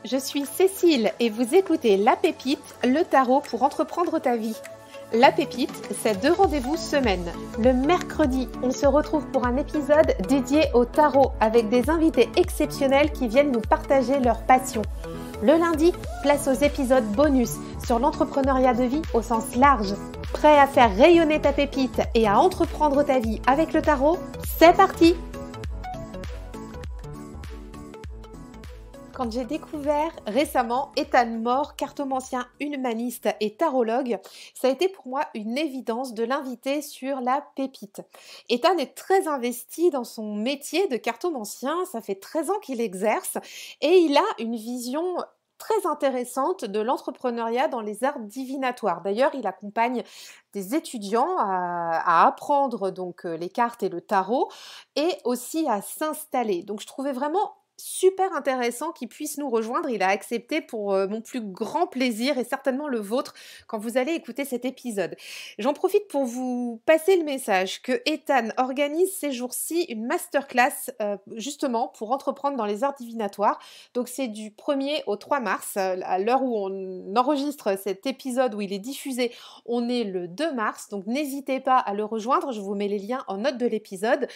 Je suis Cécile et vous écoutez La Pépite, le tarot pour entreprendre ta vie. La Pépite, c'est 2 rendez-vous semaine. Le mercredi, on se retrouve pour un épisode dédié au tarot avec des invités exceptionnels qui viennent nous partager leur passion. Le lundi, place aux épisodes bonus sur l'entrepreneuriat de vie au sens large. Prêt à faire rayonner ta pépite et à entreprendre ta vie avec le tarot? C'est parti! Quand j'ai découvert récemment Ethan Moore, cartomancien humaniste et tarologue, ça a été pour moi une évidence de l'inviter sur La Pépite. Ethan est très investi dans son métier de cartomancien, ça fait 13 ans qu'il exerce et il a une vision très intéressante de l'entrepreneuriat dans les arts divinatoires. D'ailleurs, il accompagne des étudiants à apprendre donc les cartes et le tarot et aussi à s'installer. Donc je trouvais vraiment super intéressant qu'il puisse nous rejoindre. Il a accepté pour mon plus grand plaisir et certainement le vôtre quand vous allez écouter cet épisode. J'en profite pour vous passer le message que Ethan organise ces jours-ci une masterclass justement pour entreprendre dans les arts divinatoires. Donc c'est du 1er au 3 mars. À l'heure où on enregistre cet épisode où il est diffusé, on est le 2 mars. Donc n'hésitez pas à le rejoindre. Je vous mets les liens en note de l'épisode.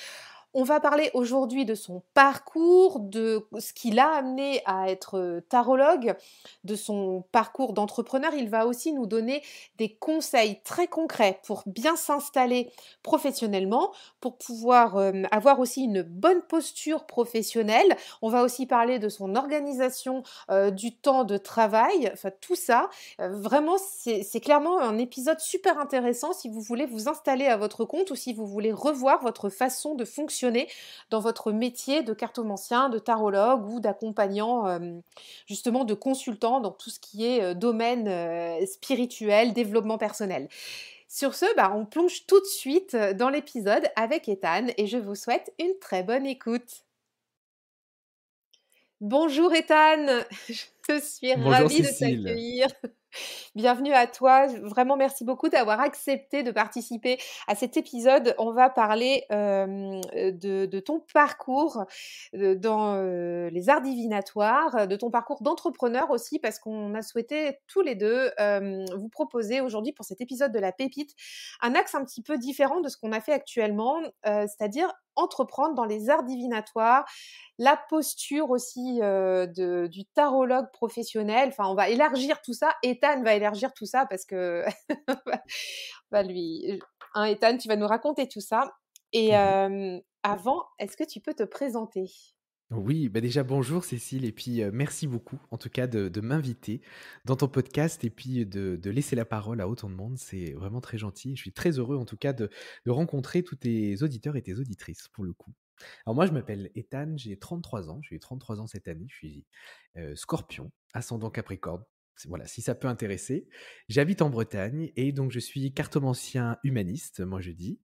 On va parler aujourd'hui de son parcours, de ce qui l'a amené à être tarologue, de son parcours d'entrepreneur. Il va aussi nous donner des conseils très concrets pour bien s'installer professionnellement, pour pouvoir avoir aussi une bonne posture professionnelle. On va aussi parler de son organisation du temps de travail, enfin tout ça. Vraiment, c'est clairement un épisode super intéressant si vous voulez vous installer à votre compte ou si vous voulez revoir votre façon de fonctionner dans votre métier de cartomancien, de tarologue ou d'accompagnant, justement de consultant dans tout ce qui est domaine spirituel, développement personnel. Sur ce, on plonge tout de suite dans l'épisode avec Ethan et je vous souhaite une très bonne écoute. Bonjour Ethan, je suis Bonjour ravie de Cécile. t'accueillir. Bienvenue à toi. Vraiment, merci beaucoup d'avoir accepté de participer à cet épisode. On va parler de ton parcours dans les arts divinatoires, de ton parcours d'entrepreneur aussi, parce qu'on a souhaité tous les deux vous proposer aujourd'hui pour cet épisode de La Pépite un axe un petit peu différent de ce qu'on a fait actuellement, c'est-à-dire entreprendre dans les arts divinatoires, la posture aussi du tarologue professionnel. Enfin, on va élargir tout ça. Ethan va élargir tout ça parce que lui, Ethan, tu vas nous raconter tout ça. Et Mmh. avant, est-ce que tu peux te présenter? Oui, déjà bonjour Cécile et puis, merci beaucoup en tout cas de m'inviter dans ton podcast et puis de laisser la parole à autant de monde. C'est vraiment très gentil. Je suis très heureux en tout cas de rencontrer tous tes auditeurs et tes auditrices pour le coup. Alors moi je m'appelle Ethan, j'ai 33 ans, j'ai eu 33 ans cette année, je suis, Scorpion, ascendant Capricorne. Voilà, si ça peut intéresser. J'habite en Bretagne et donc je suis cartomancien humaniste, moi je dis.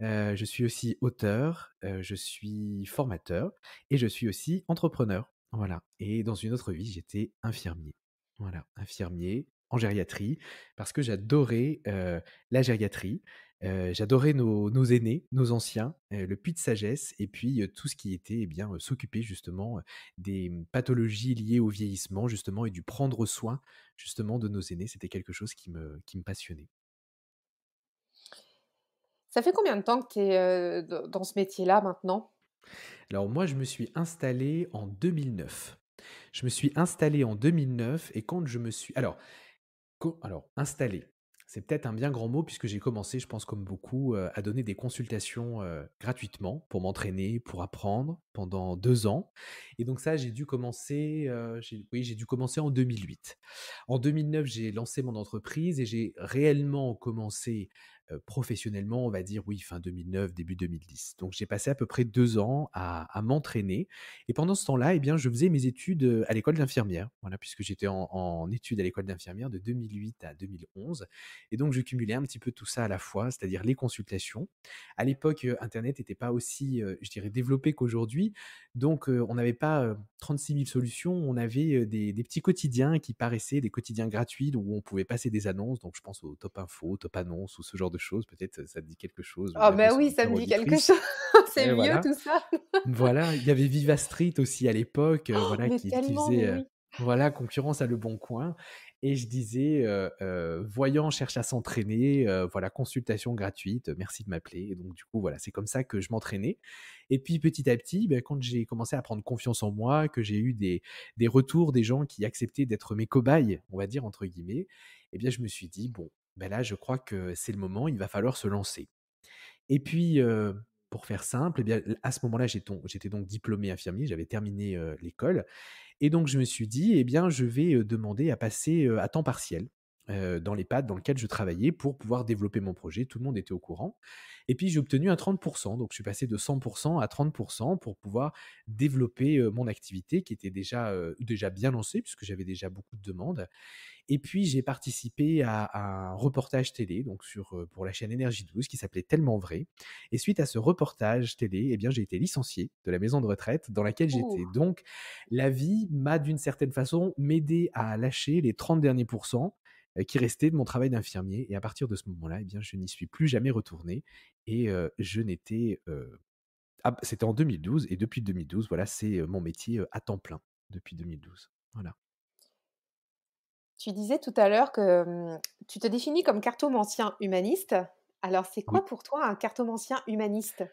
Je suis aussi auteur, je suis formateur et je suis aussi entrepreneur. Voilà, et dans une autre vie, j'étais infirmier. Voilà, infirmier en gériatrie parce que j'adorais, la gériatrie, j'adorais nos aînés, nos anciens, le puits de sagesse et puis, tout ce qui était, s'occuper justement, des, pathologies liées au vieillissement justement et du prendre soin justement de nos aînés. C'était quelque chose qui me passionnait. Ça fait combien de temps que tu es dans ce métier-là maintenant? Alors moi, je me suis installé en 2009. Je me suis installé en 2009 et quand je me suis alors installé, c'est peut-être un bien grand mot puisque j'ai commencé, je pense comme beaucoup, à donner des consultations, gratuitement pour m'entraîner, pour apprendre pendant 2 ans et donc ça, j'ai dû commencer, j'ai dû commencer en 2008. En 2009, j'ai lancé mon entreprise et j'ai réellement commencé, professionnellement, on va dire, oui, fin 2009, début 2010. Donc j'ai passé à peu près 2 ans à m'entraîner et pendant ce temps-là, je faisais mes études, à l'école d'infirmière. Voilà, puisque j'étais en études à l'école d'infirmière de 2008 à 2011 et donc je cumulais un petit peu tout ça à la fois, c'est-à-dire les consultations. À l'époque, internet n'était pas aussi, je dirais développé qu'aujourd'hui, donc on n'avait pas, 36 000 solutions. On avait, des petits quotidiens qui paraissaient des quotidiens gratuits où on pouvait passer des annonces, donc je pense au Top Info, Top Annonce ou ce genre de choses. Peut-être, ça te dit quelque chose ou Oh même nos oui, ça auditeurs, me dit quelque auditrices. chose. C'est Et vieux voilà. tout ça. Voilà, il y avait Viva Street aussi à l'époque, voilà Mais qui tellement, mais faisait, oui. Voilà, concurrence à Le Bon Coin et je disais, «Voyant cherche à s'entraîner, voilà, consultation gratuite, merci de m'appeler» et donc du coup, voilà, c'est comme ça que je m'entraînais et puis petit à petit, quand j'ai commencé à prendre confiance en moi, que j'ai eu des retours des gens qui acceptaient d'être mes «cobayes», on va dire entre guillemets et bien je me suis dit: «Bon, là, je crois que c'est le moment, il va falloir se lancer». Et puis, pour faire simple, à ce moment-là, j'étais donc diplômé infirmier, j'avais terminé, l'école et donc je me suis dit: «Eh bien, je vais, demander à passer, à temps partiel, dans l'EHPAD dans lequel je travaillais pour pouvoir développer mon projet». Tout le monde était au courant et puis j'ai obtenu un 30. Donc je suis passé de 100 à 30 pour pouvoir développer, mon activité qui était déjà bien lancée puisque j'avais déjà beaucoup de demandes et puis j'ai participé à un reportage télé donc pour la chaîne Énergie 12 qui s'appelait Tellement vrai et suite à ce reportage télé, eh bien, j'ai été licencié de la maison de retraite dans laquelle Ouh! j'étais. Donc la vie m'a d'une certaine façon m'aider à lâcher les 30 derniers qui restaient de mon travail d'infirmier et à partir de ce moment-là, eh bien, je n'y suis plus jamais retourné et je n'étais, c'était en 2012 et depuis 2012, voilà, c'est, mon métier, à temps plein depuis 2012. Voilà. Tu disais tout à l'heure que, tu te définis comme cartomancien humaniste. Alors c'est quoi Oui. pour toi un cartomancien humaniste?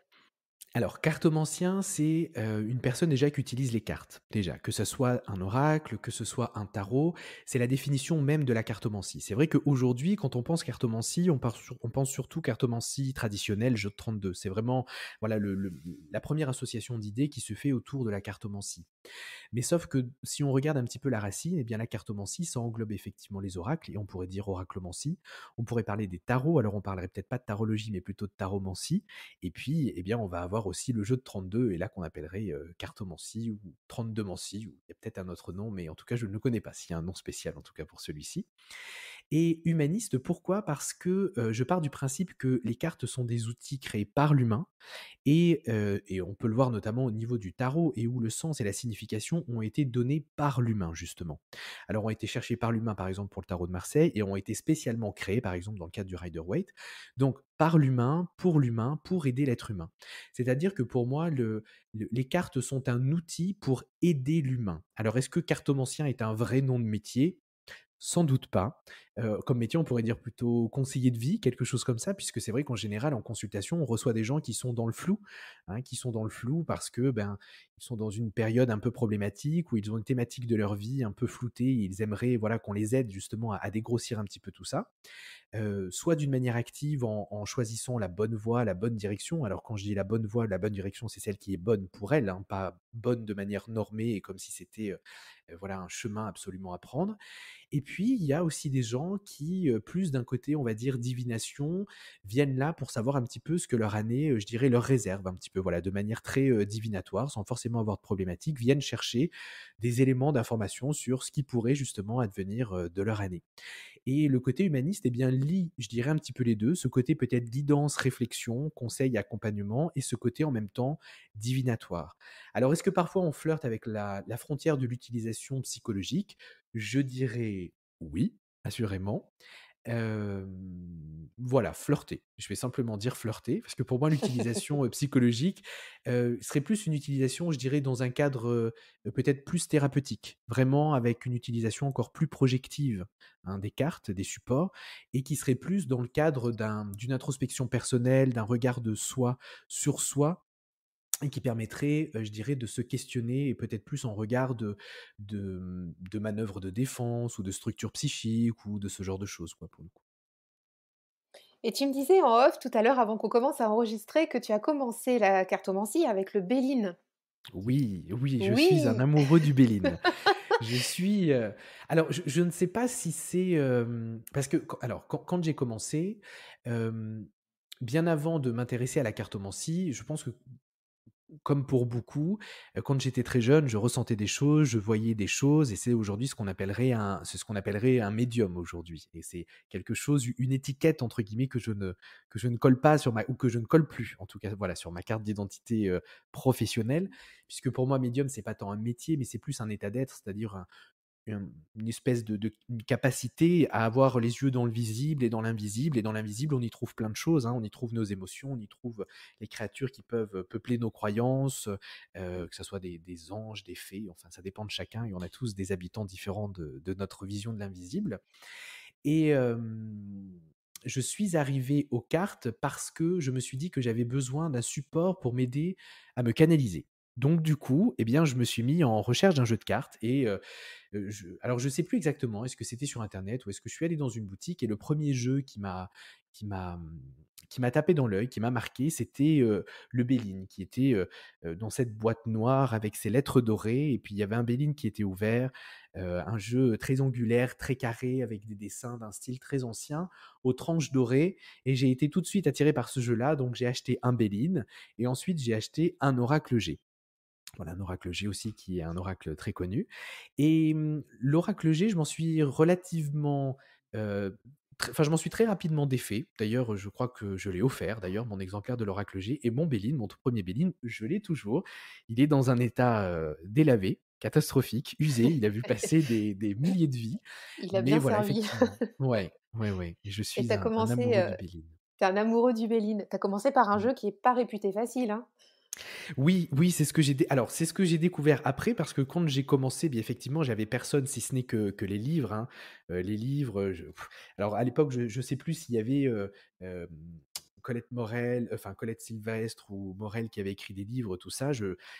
Alors, cartomancien, c'est, une personne déjà qui utilise les cartes, déjà. Que ça soit un oracle, que ce soit un tarot, c'est la définition même de la cartomancie. C'est vrai qu'aujourd'hui, quand on pense cartomancie, on pense surtout cartomancie traditionnelle, jeu de 32. C'est vraiment, voilà, la première association d'idées qui se fait autour de la cartomancie. Mais sauf que si on regarde un petit peu la racine, eh bien la cartomancie, ça englobe effectivement les oracles, et on pourrait dire oraclemancie. On pourrait parler des tarots, alors on parlerait peut-être pas de tarologie, mais plutôt de taromancie. Et puis, eh bien, on va avoir aussi le jeu de 32, et là qu'on appellerait cartomancie ou 32mancie, ou il y a peut-être un autre nom, mais en tout cas, je ne le connais pas, s'il y a un nom spécial en tout cas pour celui-ci. Et humaniste, pourquoi? Parce que je pars du principe que les cartes sont des outils créés par l'humain, et on peut le voir notamment au niveau du tarot et où le sens et la signification ont été donnés par l'humain justement. Alors ont été cherchés par l'humain par exemple pour le tarot de Marseille et ont été spécialement créés par exemple dans le cadre du Rider-Waite. Donc par l'humain, pour aider l'être humain. C'est-à-dire que pour moi les cartes sont un outil pour aider l'humain. Alors est-ce que cartomancien est un vrai nom de métier? Sans doute pas. Comme métier, on pourrait dire plutôt conseiller de vie, quelque chose comme ça, puisque c'est vrai qu'en général, en consultation, on reçoit des gens qui sont dans le flou, hein, qui sont dans le flou parce que, ils sont dans une période un peu problématique, où ils ont une thématique de leur vie un peu floutée, et ils aimeraient, voilà, qu'on les aide justement à dégrossir un petit peu tout ça. Soit d'une manière active en choisissant la bonne voie, la bonne direction. Alors quand je dis la bonne voie, la bonne direction, c'est celle qui est bonne pour elle, hein, pas bonne de manière normée et comme si c'était, voilà, un chemin absolument à prendre. Et puis, il y a aussi des gens qui, plus d'un côté, on va dire divination, viennent là pour savoir un petit peu ce que leur année, je dirais, leur réserve un petit peu, voilà, de manière très, divinatoire, sans forcément avoir de problématique, viennent chercher des éléments d'information sur ce qui pourrait justement advenir, de leur année. Et le côté humaniste, eh bien, lie, je dirais un petit peu les 2. Ce côté peut-être guidance, réflexion, conseil, accompagnement et ce côté en même temps divinatoire. Alors est-ce que parfois on flirte avec la frontière de l'utilisation psychologique? Je dirais oui, assurément. Voilà, flirter. Je vais simplement dire flirter, parce que pour moi l'utilisation, psychologique, serait plus une utilisation, je dirais, dans un cadre, peut-être plus thérapeutique. Vraiment avec une utilisation encore plus projective, hein, des cartes, des supports et qui serait plus dans le cadre d'une introspection personnelle, d'un regard de soi sur soi et qui permettrait, je dirais, de se questionner et peut-être plus en regard de manœuvres de défense ou de structures psychiques ou de ce genre de choses, quoi, pour le coup. Et tu me disais en off tout à l'heure avant qu'on commence à enregistrer que tu as commencé la cartomancie avec le Béline. Oui, oui, je suis un Oui! amoureux du Béline. Je suis, alors je ne sais pas si c'est, parce que quand j'ai commencé, hem, bien avant de m'intéresser à la cartomancie, je pense que comme pour beaucoup, quand j'étais très jeune, je ressentais des choses, je voyais des choses et c'est aujourd'hui ce qu'on appellerait un médium aujourd'hui et c'est quelque chose, une étiquette entre guillemets que je ne colle pas sur ma ou que je ne colle plus en tout cas, voilà, sur ma carte d'identité, professionnelle. Puisque pour moi médium, c'est pas tant un métier, mais c'est plus un état d'être, c'est-à-dire une espèce de une capacité à avoir les yeux dans le visible et dans l'invisible, et dans l'invisible, on y trouve plein de choses, hein. On y trouve nos émotions, on y trouve les créatures qui peuvent peupler nos croyances, que ça soit des anges, des fées, enfin ça dépend de chacun, et on a tous des habitants différents de notre vision de l'invisible. Et je suis arrivé aux cartes parce que je me suis dit que j'avais besoin d'un support pour m'aider à me canaliser. Donc du coup, eh bien, je me suis mis en recherche d'un jeu de cartes, et alors je sais plus exactement, est-ce que c'était sur internet ou est-ce que je suis allé dans une boutique, et le premier jeu qui m'a, mmh, qui m'a tapé dans l'œil, qui m'a marqué, c'était, le Béline, qui était, dans cette boîte noire avec ses lettres dorées, et puis il y avait un Béline qui était ouvert, un jeu très angulaire, très carré, avec des dessins d'un style très ancien, aux tranches dorées, et j'ai été tout de suite attiré par ce jeu-là, donc j'ai acheté un Béline, et ensuite j'ai acheté un Oracle G. Voilà, un oracle G aussi, qui est un oracle très connu. Et l'oracle G, je m'en suis relativement, enfin, je m'en suis très rapidement défait. D'ailleurs, je crois que je l'ai offert, d'ailleurs, mon exemplaire de l'oracle G, et mon Béline, mon tout premier Béline, je l'ai toujours. Il est dans un état délavé, catastrophique, usé. Il a vu passer des milliers de vies. Il a Mais bien voilà, servi. effectivement. Ouais, ouais, ouais. Je Et tu suis as un commencé, amoureux du Béline. tu un amoureux du Béline. Tu as commencé par un Mmh. jeu qui est pas réputé facile, hein? Oui, oui, c'est ce que alors c'est ce que j'ai découvert après, parce que quand j'ai commencé, bien effectivement, j'avais personne si ce n'est que les livres, hein. Les livres, alors à l'époque, je sais plus s'il y avait, hem, Colette Morel, enfin Colette Sylvestre ou Morel qui avait écrit des livres, tout ça,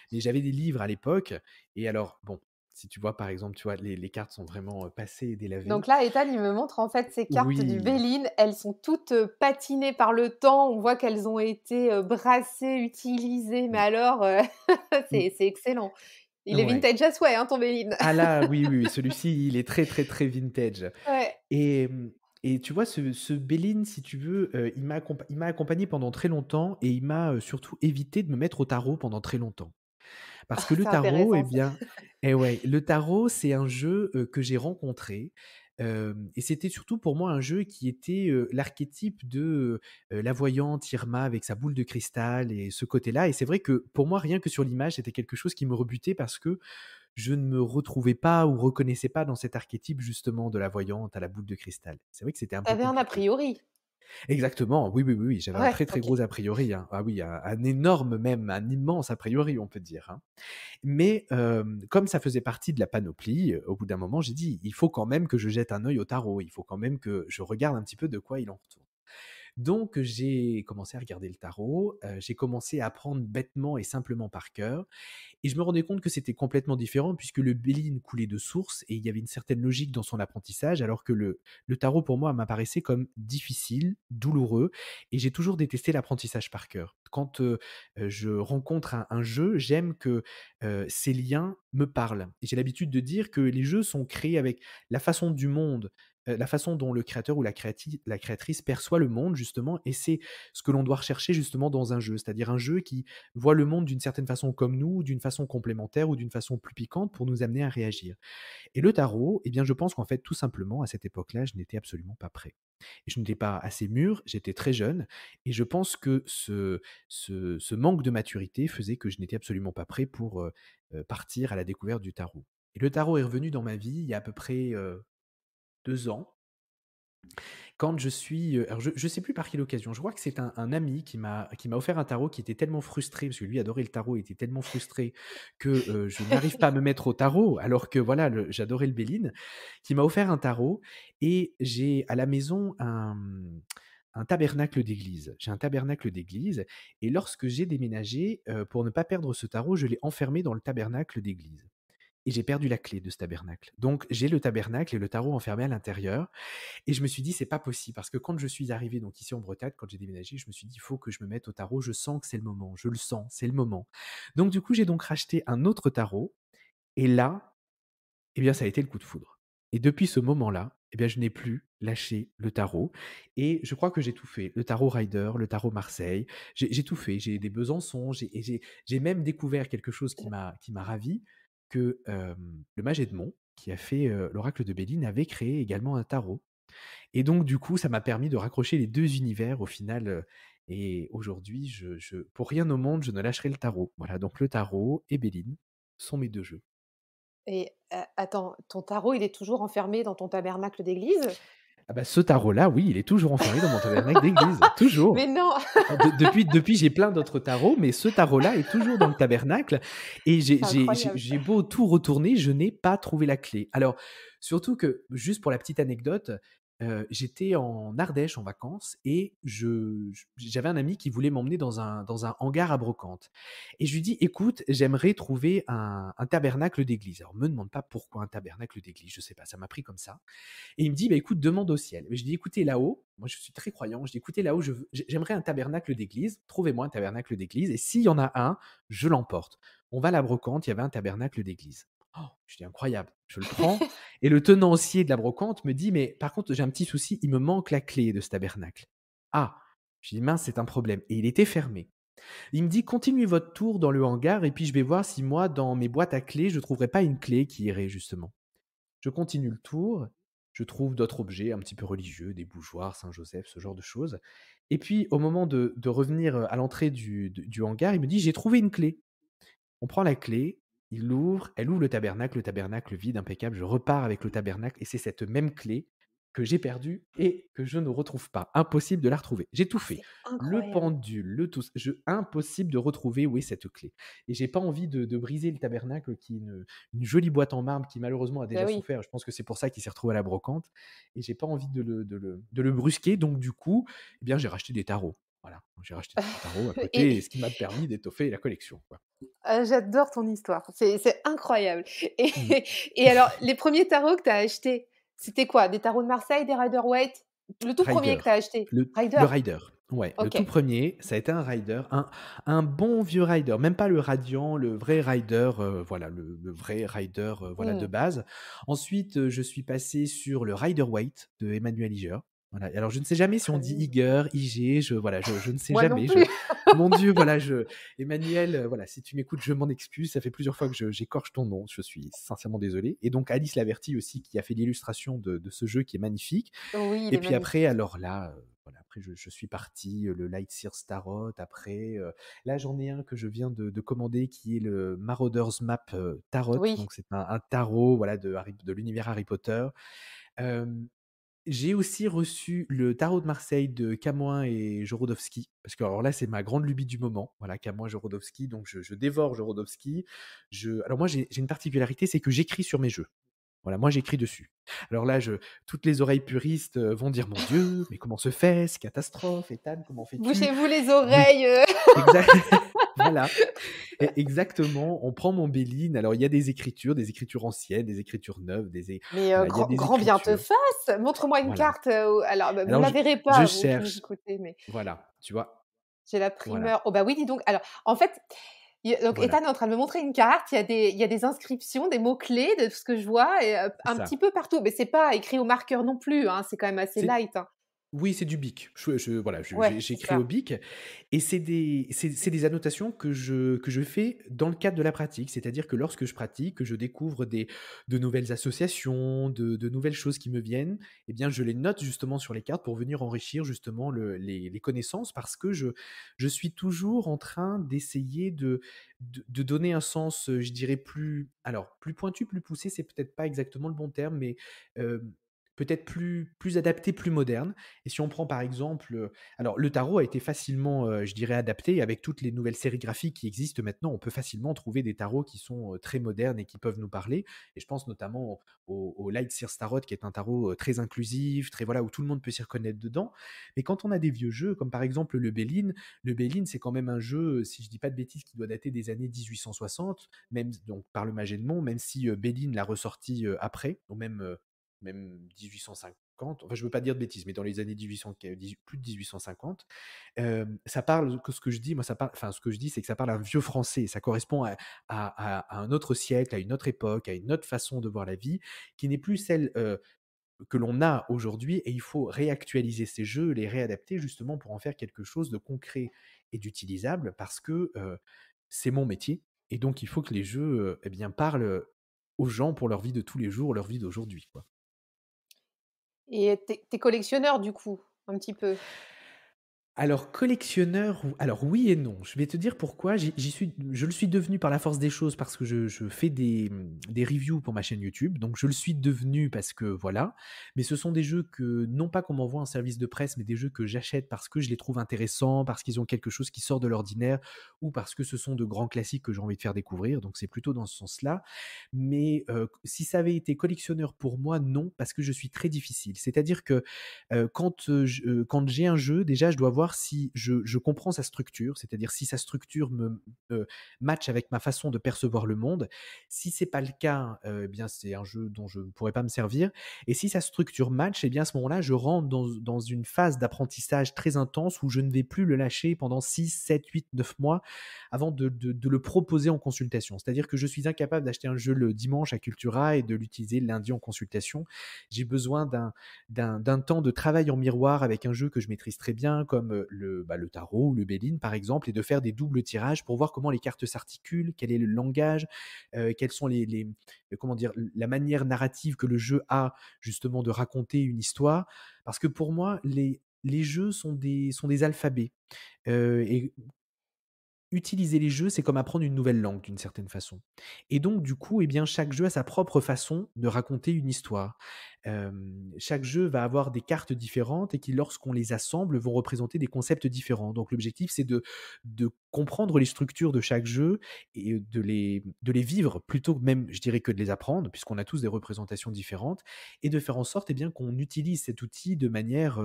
mais j'avais des livres à l'époque, et alors bon, si tu vois, par exemple, tu vois, les cartes sont vraiment, passées et délavées. Donc là, Ethan, il me montre en fait ces cartes du Oui, Béline. Elles sont toutes, patinées par le temps. On voit qu'elles ont été, brassées, utilisées, mais oui. alors, Mmh, c'est excellent. Il est ouais. vintage as ouais, hein, ton Béline. Ah là, oui, oui, oui, celui-ci, il est très, très, très vintage. Ouais. Et et tu vois, ce Béline, si tu veux, il m'a accompagné pendant très longtemps, et il m'a, surtout évité de me mettre au tarot pendant très longtemps. Ah, Parce que le c'est tarot, eh intéressant ça. bien, eh ouais, le tarot, c'est un jeu, que j'ai rencontré, et c'était surtout pour moi un jeu qui était, l'archétype de, la voyante Irma avec sa boule de cristal et ce côté-là, et c'est vrai que pour moi, rien que sur l'image, c'était quelque chose qui me rebutait, parce que je ne me retrouvais pas ou reconnaissais pas dans cet archétype justement de la voyante à la boule de cristal. C'est vrai que c'était un Tu peu avais un a compliqué. priori? Exactement, oui, oui, oui, oui, j'avais un Ouais, très, très OK. gros a priori, hein. Ah oui, un énorme même, un immense a priori, on peut dire, hein. Mais comme ça faisait partie de la panoplie, au bout d'un moment, j'ai dit: «Il faut quand même que je jette un œil au tarot, il faut quand même que je regarde un petit peu de quoi il en retourne». Donc j'ai commencé à regarder le tarot, j'ai commencé à apprendre bêtement et simplement par cœur, et je me rendais compte que c'était complètement différent, puisque le Béline coulait de source et il y avait une certaine logique dans son apprentissage, alors que le tarot, pour moi, m'apparaissait comme difficile, douloureux, et j'ai toujours détesté l'apprentissage par cœur. Quand je rencontre un jeu, j'aime que ces liens me parlent. Et j'ai l'habitude de dire que les jeux sont créés avec la façon du monde, la façon dont le créateur ou la créatrice perçoit le monde, justement, et c'est ce que l'on doit rechercher justement dans un jeu, c'est-à-dire un jeu qui voit le monde d'une certaine façon comme nous, d'une façon complémentaire ou d'une façon plus piquante pour nous amener à réagir. Et le tarot, eh bien, je pense qu'en fait, tout simplement, à cette époque-là, je n'étais absolument pas prêt. Et je n'étais pas assez mûr, j'étais très jeune, et je pense que ce manque de maturité faisait que je n'étais absolument pas prêt pour partir à la découverte du tarot. Et le tarot est revenu dans ma vie il y a à peu près 2 ans, quand je suis, alors je sais plus par quelle occasion, je crois que c'est un ami qui m'a offert un tarot, qui était tellement frustré, parce que lui adorait le tarot, il était tellement frustré que, je n'arrive pas à me mettre au tarot, alors que voilà, j'adorais le Béline, qui m'a offert un tarot, et j'ai à la maison un tabernacle d'église. J'ai un tabernacle d'église, et lorsque j'ai déménagé, pour ne pas perdre ce tarot, je l'ai enfermé dans le tabernacle d'église, et j'ai perdu la clé de ce tabernacle. Donc j'ai le tabernacle et le tarot enfermé à l'intérieur, et je me suis dit: «C'est pas possible», parce que quand je suis arrivé donc ici en Bretagne, quand j'ai déménagé, je me suis dit: «Il faut que je me mette au tarot, je sens que c'est le moment, je le sens, c'est le moment». Donc du coup, j'ai donc racheté un autre tarot, et là, eh bien, ça a été le coup de foudre. Et depuis ce moment-là, eh bien, je n'ai plus lâché le tarot, et je crois que j'ai tout fait. Le tarot Rider, le tarot Marseille, j'ai tout fait. J'ai des Besançon, j'ai même découvert quelque chose qui m'a ravi, que, le mage Edmond, qui a fait, l'oracle de Béline, avait créé également un tarot, et donc du coup, ça m'a permis de raccrocher les 2 univers au final, et aujourd'hui, je pour rien au monde, je ne lâcherai le tarot. Voilà, donc le tarot et Béline sont mes 2 jeux. Et attends, ton tarot, il est toujours enfermé dans ton tabernacle d'église? Ah bah, ce tarot-là, oui, il est toujours enfermé dans mon tabernacle d'église, Mais toujours. non! Depuis, j'ai plein d'autres tarots, mais ce tarot-là est toujours dans le tabernacle et C'est incroyable. j'ai beau tout retourner, je n'ai pas trouvé la clé. Alors, surtout que, juste pour la petite anecdote, j'étais en Ardèche en vacances et j'avais un ami qui voulait m'emmener dans un hangar à brocante et je lui dis: «Écoute, j'aimerais trouver un tabernacle d'église». Alors me demande pas pourquoi un tabernacle d'église, je sais pas, ça m'a pris comme ça et il me dit: «Bah, écoute, demande au ciel». Et je dis: «Écoutez, là-haut», moi je suis très croyant, je dis: «Écoutez, là-haut, j'aimerais un tabernacle d'église, trouvez-moi un tabernacle d'église et s'il y en a un, je l'emporte». On va à la brocante, il y avait un tabernacle d'église. Oh, je dis: «Incroyable». Je le prends et le tenancier de la brocante me dit: «Mais par contre, j'ai un petit souci, il me manque la clé de ce tabernacle». Ah! Je dis: «Mince, c'est un problème» et il était fermé. Il me dit: «Continuez votre tour dans le hangar et puis je vais voir si moi, dans mes boîtes à clés, je trouverai pas une clé qui irait justement». Je continue le tour, je trouve d'autres objets un petit peu religieux, des bougeoirs, Saint-Joseph, ce genre de choses. Et puis, au moment de revenir à l'entrée du hangar, il me dit: «J'ai trouvé une clé». On prend la clé, il l'ouvre, elle ouvre le tabernacle vide, impeccable. Je repars avec le tabernacle et c'est cette même clé que j'ai perdue et que je ne retrouve pas. Impossible de la retrouver. J'ai tout Ah, fait. c'est Le incroyable. pendule, le tout, impossible de retrouver où est cette clé. Et j'ai pas envie de briser le tabernacle qui est une jolie boîte en marbre qui malheureusement a Bah déjà oui. souffert. Je pense que c'est pour ça qu'il s'est retrouvé à la brocante. Et j'ai pas envie de le brusquer. Donc du coup, eh bien, j'ai racheté des tarots. Voilà, j'ai racheté des tarots à côté, Et ce qui m'a permis d'étoffer la collection, quoi. j'adore ton histoire, c'est incroyable. Et Mmh. et alors les premiers tarots que tu as achetés, c'était quoi? Des tarots de Marseille, des Rider-Waite? Le tout premier Rider, que tu as acheté? le Rider? Rider, ouais, le OK. tout premier, ça a été un Rider, un bon vieux Rider, même pas le Radiant, le vrai Rider, voilà, le vrai Rider, voilà, de Mmh. base. Ensuite, je suis passé sur le Rider-Waite de Emmanuel Iger. Voilà, et alors je ne sais jamais si on Très dit bien. Iger, IG, voilà, je ne sais Moi non jamais, plus. mon Dieu, voilà, Emmanuel, voilà, si tu m'écoutes, je m'en excuse, ça fait plusieurs fois que j'écorche ton nom, je suis sincèrement désolé. Et donc Alice Laverty aussi qui a fait l'illustration de ce jeu qui est magnifique. Oui, il Et est puis après, magnifique. alors là, voilà, après je suis parti, le Lightseer Tarot, après, là j'en ai un que je viens de commander qui est le Marauders Map, Tarot, Oui. donc c'est un tarot, voilà, de l'univers Harry Potter. J'ai aussi reçu le tarot de Marseille de Camoin et Jorodowski, parce que alors là, c'est ma grande lubie du moment, voilà, Camoin, Jorodowski, donc je dévore Jorodowski. Alors moi, j'ai une particularité, c'est que j'écris sur mes jeux. Voilà, moi j'écris dessus. Alors là, toutes les oreilles puristes vont dire: «Mon Dieu, mais comment se fait? C'est catastrophe, Ethan, comment fais-tu?» Bouchez-vous les Oui, oreilles, exact, voilà, exactement. On prend mon Béline. Alors il y a des écritures anciennes, des écritures neuves, mais voilà, il y a des grand bien te écritures. fasse! Montre-moi une Voilà. carte, alors, bah, vous Alors la verrez je pas, vous qui nous cherche, écoutez, mais voilà, tu vois? j'ai la Voilà, primeur. Oh bah oui, dis donc. Alors, en fait, donc voilà, Ethan est en train de me montrer une carte, il y a des inscriptions, des mots-clés de ce que je vois et c'est un petit ça. peu partout, mais c'est pas écrit au marqueur non plus, hein, c'est quand même assez C'est light, hein. Oui, c'est du bic. Voilà, Ouais, c'est j'écris au ça. bic et c'est des annotations que je fais dans le cadre de la pratique. C'est-à-dire que lorsque je pratique, que je découvre de nouvelles associations, de nouvelles choses qui me viennent, eh bien, je les note justement sur les cartes pour venir enrichir justement les connaissances parce que je suis toujours en train d'essayer de donner un sens, je dirais plus pointu, plus poussé, c'est peut-être pas exactement le bon terme, mais, peut-être plus adapté, plus moderne. Et si on prend par exemple, alors le tarot a été facilement, je dirais adapté avec toutes les nouvelles sérigraphies qui existent maintenant. On peut facilement trouver des tarots qui sont, très modernes et qui peuvent nous parler. Et je pense notamment au Light Sears Tarot qui est un tarot, très inclusif, très voilà, où tout le monde peut s'y reconnaître dedans. Mais quand on a des vieux jeux comme par exemple le Béline c'est quand même un jeu, si je dis pas de bêtises, qui doit dater des années 1860, même donc par le Magédemont, même si, Béline l'a ressorti, après, ou même 1850, enfin je veux pas dire de bêtises, mais dans les années 1800, plus de 1850, ça parle que ce que je dis, moi ça parle, enfin ce que je dis, c'est que ça parle un vieux français, ça correspond à un autre siècle, à une autre époque, à une autre façon de voir la vie, qui n'est plus celle que l'on a aujourd'hui, et il faut réactualiser ces jeux, les réadapter justement pour en faire quelque chose de concret et d'utilisable, parce que c'est mon métier, et donc il faut que les jeux eh bien, parlent aux gens pour leur vie de tous les jours, leur vie d'aujourd'hui, quoi. Et tu es collectionneur du coup, un petit peu? Alors collectionneur ou alors oui et non. Je vais te dire pourquoi. Je le suis devenu par la force des choses parce que je fais des reviews pour ma chaîne YouTube. Donc je le suis devenu parce que voilà. Mais ce sont des jeux que non pas qu'on m'envoie en service de presse, mais des jeux que j'achète parce que je les trouve intéressants, parce qu'ils ont quelque chose qui sort de l'ordinaire ou parce que ce sont de grands classiques que j'ai envie de faire découvrir. Donc c'est plutôt dans ce sens-là. Mais si ça avait été collectionneur pour moi, non, parce que je suis très difficile. C'est-à-dire que quand j'ai un jeu, déjà, je dois voir si je comprends sa structure, c'est-à-dire si sa structure match avec ma façon de percevoir le monde. Si c'est pas le cas, eh bien, c'est un jeu dont je ne pourrais pas me servir et si sa structure match, eh bien, à ce moment-là, je rentre dans une phase d'apprentissage très intense où je ne vais plus le lâcher pendant 6, 7, 8, 9 mois avant de le proposer en consultation. C'est-à-dire que je suis incapable d'acheter un jeu le dimanche à Cultura et de l'utiliser le lundi en consultation. J'ai besoin d'un temps de travail en miroir avec un jeu que je maîtrise très bien, comme le tarot ou le Béline par exemple, et de faire des doubles tirages pour voir comment les cartes s'articulent, quel est le langage, quelles sont comment dire, la manière narrative que le jeu a justement de raconter une histoire. Parce que pour moi, les jeux sont des alphabets. Et utiliser les jeux, c'est comme apprendre une nouvelle langue d'une certaine façon. Et donc du coup, eh bien, chaque jeu a sa propre façon de raconter une histoire. Chaque jeu va avoir des cartes différentes et qui, lorsqu'on les assemble, vont représenter des concepts différents. Donc l'objectif, c'est de comprendre les structures de chaque jeu et de les vivre plutôt que même, je dirais, que de les apprendre, puisqu'on a tous des représentations différentes, et de faire en sorte, eh bien, qu'on utilise cet outil de manière,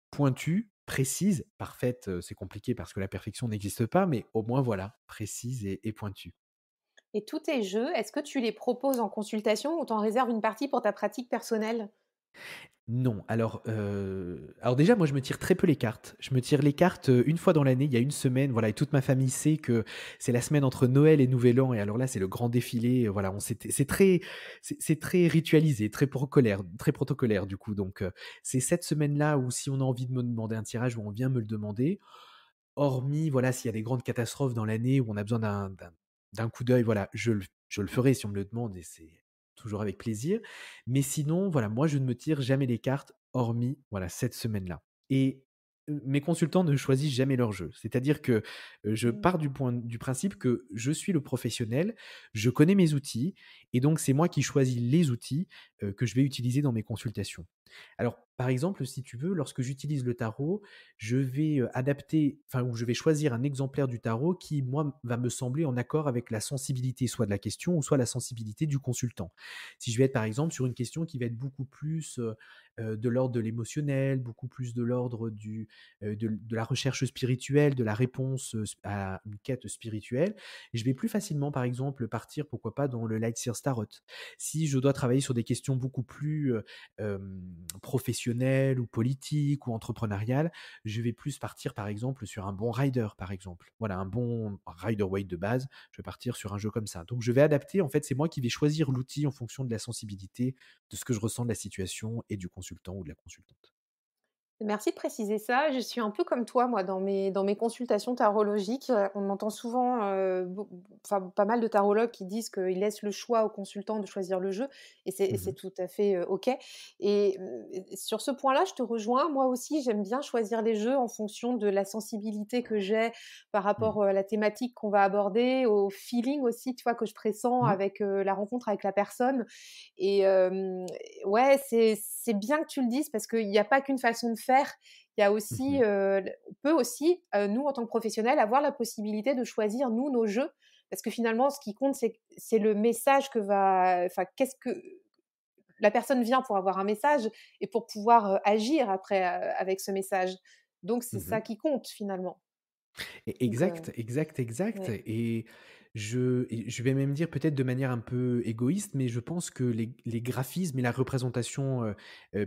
pointue, précise, parfaite, c'est compliqué parce que la perfection n'existe pas, mais au moins voilà, précise et pointue. Et tous tes jeux, est-ce que tu les proposes en consultation ou t'en réserves une partie pour ta pratique personnelle? Non, alors déjà, moi, je me tire très peu les cartes. Je me tire les cartes, une fois dans l'année, il y a une semaine, voilà et toute ma famille sait que c'est la semaine entre Noël et Nouvel An et alors là, c'est le grand défilé, voilà, on s'était c'est très ritualisé, très protocolaire du coup donc c'est cette semaine-là où si on a envie de me demander un tirage, où on vient me le demander. Hormis, voilà, s'il y a des grandes catastrophes dans l'année où on a besoin d'un coup d'œil, voilà, je le ferai si on me le demande et c'est toujours avec plaisir. Mais sinon, voilà, moi, je ne me tire jamais les cartes, hormis, voilà, cette semaine-là. Et mes consultants ne choisissent jamais leur jeu. C'est-à-dire que je Mmh. pars du principe que je suis le professionnel, je connais mes outils, et donc c'est moi qui choisis les outils que je vais utiliser dans mes consultations. Alors, par exemple, si tu veux, lorsque j'utilise le tarot, je vais adapter, enfin, ou je vais choisir un exemplaire du tarot qui, moi, va me sembler en accord avec la sensibilité, soit de la question, ou soit la sensibilité du consultant. Si je vais être, par exemple, sur une question qui va être beaucoup plus de l'ordre de l'émotionnel, beaucoup plus de l'ordre de la recherche spirituelle, de la réponse à une quête spirituelle, je vais plus facilement, par exemple, partir, pourquoi pas, dans le Light Seer Tarot. Si je dois travailler sur des questions beaucoup plus professionnelles ou politiques ou entrepreneuriales, je vais plus partir, par exemple, sur un bon rider, par exemple. Voilà, un bon rider weight de base, je vais partir sur un jeu comme ça. Donc je vais adapter, en fait, c'est moi qui vais choisir l'outil en fonction de la sensibilité, de ce que je ressens de la situation et du consultant ou de la consultante. Merci de préciser ça. Je suis un peu comme toi, moi, dans mes consultations tarologiques. On entend souvent, enfin, pas mal de tarologues qui disent qu'ils laissent le choix au consultant de choisir le jeu et c'est Mmh. tout à fait, OK et sur ce point-là, je te rejoins. Moi aussi, j'aime bien choisir les jeux en fonction de la sensibilité que j'ai par Mmh. rapport, à la thématique qu'on va aborder, au feeling aussi, tu vois, que je pressens Mmh. avec, la rencontre avec la personne et ouais, c'est bien que tu le dises parce qu'il y a pas qu'une façon de faire. Il y a aussi, Mmh. on peut aussi, nous, en tant que professionnels, avoir la possibilité de choisir, nous, nos jeux. Parce que finalement, ce qui compte, c'est le message que va enfin, qu'est-ce que la personne vient pour avoir un message et pour pouvoir, agir après, avec ce message. Donc c'est ça Mmh. qui compte, finalement. Donc Exact, exact, exact ouais. et je vais même dire peut-être de manière un peu égoïste, mais je pense que les graphismes et la représentation,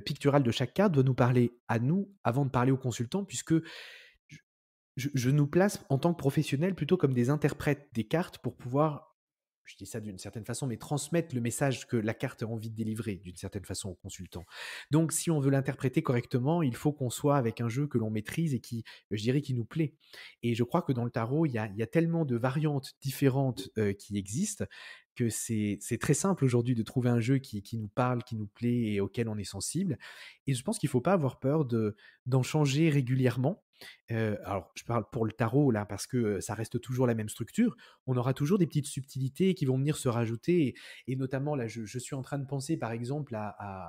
picturale de chaque carte doit nous parler à nous avant de parler aux consultants puisque je je nous place en tant que professionnels plutôt comme des interprètes des cartes pour pouvoir, je dis ça d'une certaine façon, mais transmettre le message que la carte a envie de délivrer d'une certaine façon au consultant. Donc si on veut l'interpréter correctement, il faut qu'on soit avec un jeu que l'on maîtrise et qui, je dirais, qui nous plaît. Et je crois que dans le tarot, il y a tellement de variantes différentes qui existent que c'est très simple aujourd'hui de trouver un jeu qui nous parle, qui nous plaît et auquel on est sensible. Et je pense qu'il ne faut pas avoir peur d'en changer régulièrement. Alors, je parle pour le tarot là, parce que ça reste toujours la même structure. On aura toujours des petites subtilités qui vont venir se rajouter. Et notamment, là, je suis en train de penser, par exemple,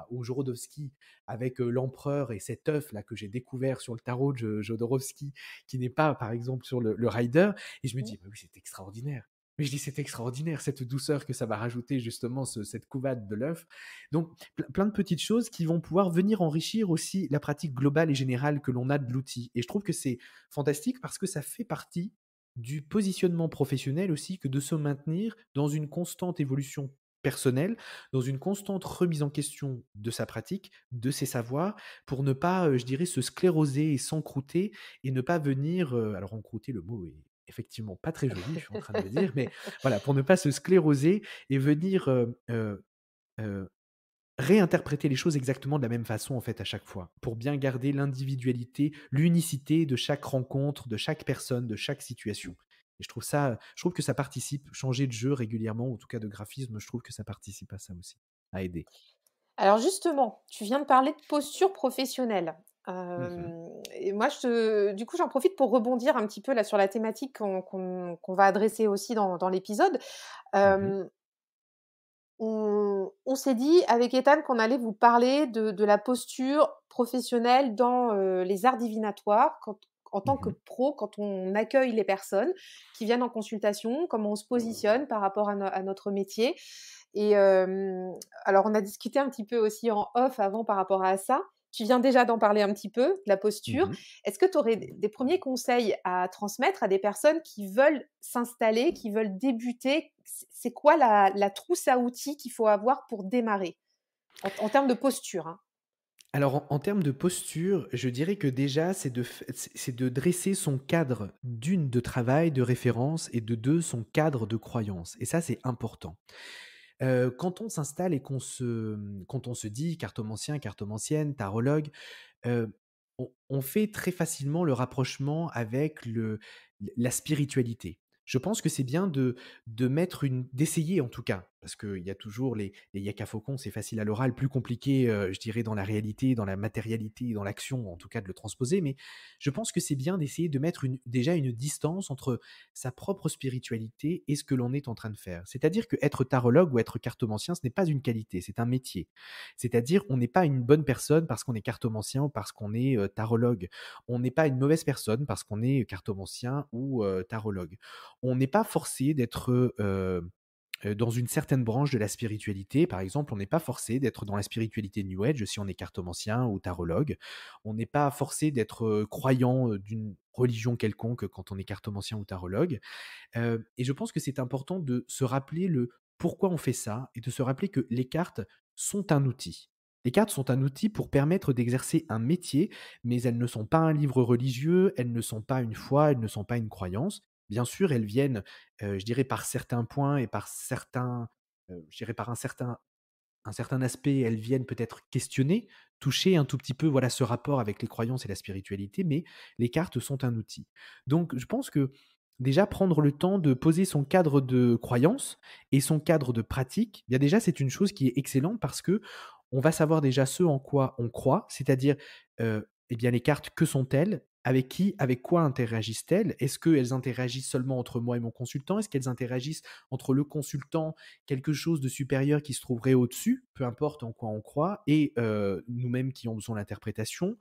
au Jodorowsky avec l'empereur et cet œuf là que j'ai découvert sur le tarot de Jodorowsky, qui n'est pas, par exemple, sur le Rider. Et je me dis, bah oui, c'est extraordinaire. Mais je dis, c'est extraordinaire, cette douceur que ça va rajouter justement cette couvade de l'œuf. Donc, plein de petites choses qui vont pouvoir venir enrichir aussi la pratique globale et générale que l'on a de l'outil. Et je trouve que c'est fantastique parce que ça fait partie du positionnement professionnel aussi que de se maintenir dans une constante évolution personnelle, dans une constante remise en question de sa pratique, de ses savoirs, pour ne pas, je dirais, se scléroser et s'encrouter et ne pas venir, alors encrouter, le mot est effectivement pas très joli, je suis en train de me dire, mais voilà, pour ne pas se scléroser et venir euh, réinterpréter les choses exactement de la même façon en fait à chaque fois, pour bien garder l'individualité, l'unicité de chaque rencontre, de chaque personne, de chaque situation. Et je trouve que ça participe, changer de jeu régulièrement, ou en tout cas de graphisme, je trouve que ça participe à ça aussi, à aider. Alors justement, tu viens de parler de posture professionnelle. Mhm, Et moi, du coup, j'en profite pour rebondir un petit peu là sur la thématique qu'on va adresser aussi dans l'épisode. mhm, Hem, on s'est dit avec Ethan qu'on allait vous parler de la posture professionnelle dans, les arts divinatoires en tant que mhm. pro, quand on accueille les personnes qui viennent en consultation, comment on se positionne par rapport à notre métier. Et alors on a discuté un petit peu aussi en off avant par rapport à ça. Tu viens déjà d'en parler un petit peu, de la posture. Mhm. Est-ce que tu aurais des premiers conseils à transmettre à des personnes qui veulent s'installer, qui veulent débuter? C'est quoi la trousse à outils qu'il faut avoir pour démarrer? En termes de posture, hein. Alors en termes de posture, je dirais que déjà, c'est de dresser son cadre, d'une, de travail, de référence, et de deux, son cadre de croyance. Et ça, c'est important. Quand on s'installe et quand on se dit cartomancien, cartomancienne, tarologue, on fait très facilement le rapprochement avec la spiritualité. Je pense que c'est bien d'essayer en tout cas, parce qu'il y a toujours les yakafokons, c'est facile à l'oral, plus compliqué, je dirais, dans la réalité, dans la matérialité, dans l'action, en tout cas de le transposer, mais je pense que c'est bien d'essayer de mettre déjà une distance entre sa propre spiritualité et ce que l'on est en train de faire. C'est-à-dire que être tarologue ou être cartomancien, ce n'est pas une qualité, c'est un métier. C'est-à-dire, on n'est pas une bonne personne parce qu'on est cartomancien ou parce qu'on est tarologue. On n'est pas une mauvaise personne parce qu'on est cartomancien ou tarologue. On n'est pas forcé d'être dans une certaine branche de la spiritualité. Par exemple, on n'est pas forcé d'être dans la spiritualité New Age si on est cartomancien ou tarologue. On n'est pas forcé d'être croyant d'une religion quelconque quand on est cartomancien ou tarologue. Et je pense que c'est important de se rappeler le pourquoi on fait ça et de se rappeler que les cartes sont un outil. Les cartes sont un outil pour permettre d'exercer un métier, mais elles ne sont pas un livre religieux, elles ne sont pas une foi, elles ne sont pas une croyance. Bien sûr, elles viennent, je dirais, par certains points et par certains, je dirais, par un certain aspect, elles viennent peut-être questionner, toucher un tout petit peu voilà, ce rapport avec les croyances et la spiritualité, mais les cartes sont un outil. Donc je pense que déjà prendre le temps de poser son cadre de croyance et son cadre de pratique, bien déjà c'est une chose qui est excellente parce que on va savoir déjà ce en quoi on croit, c'est-à-dire eh bien les cartes, que sont-elles? Avec qui, avec quoi interagissent-elles? Est-ce qu'elles interagissent seulement entre moi et mon consultant? Est-ce qu'elles interagissent entre le consultant, quelque chose de supérieur qui se trouverait au-dessus, peu importe en quoi on croit, et nous-mêmes qui en faisons l'interprétation?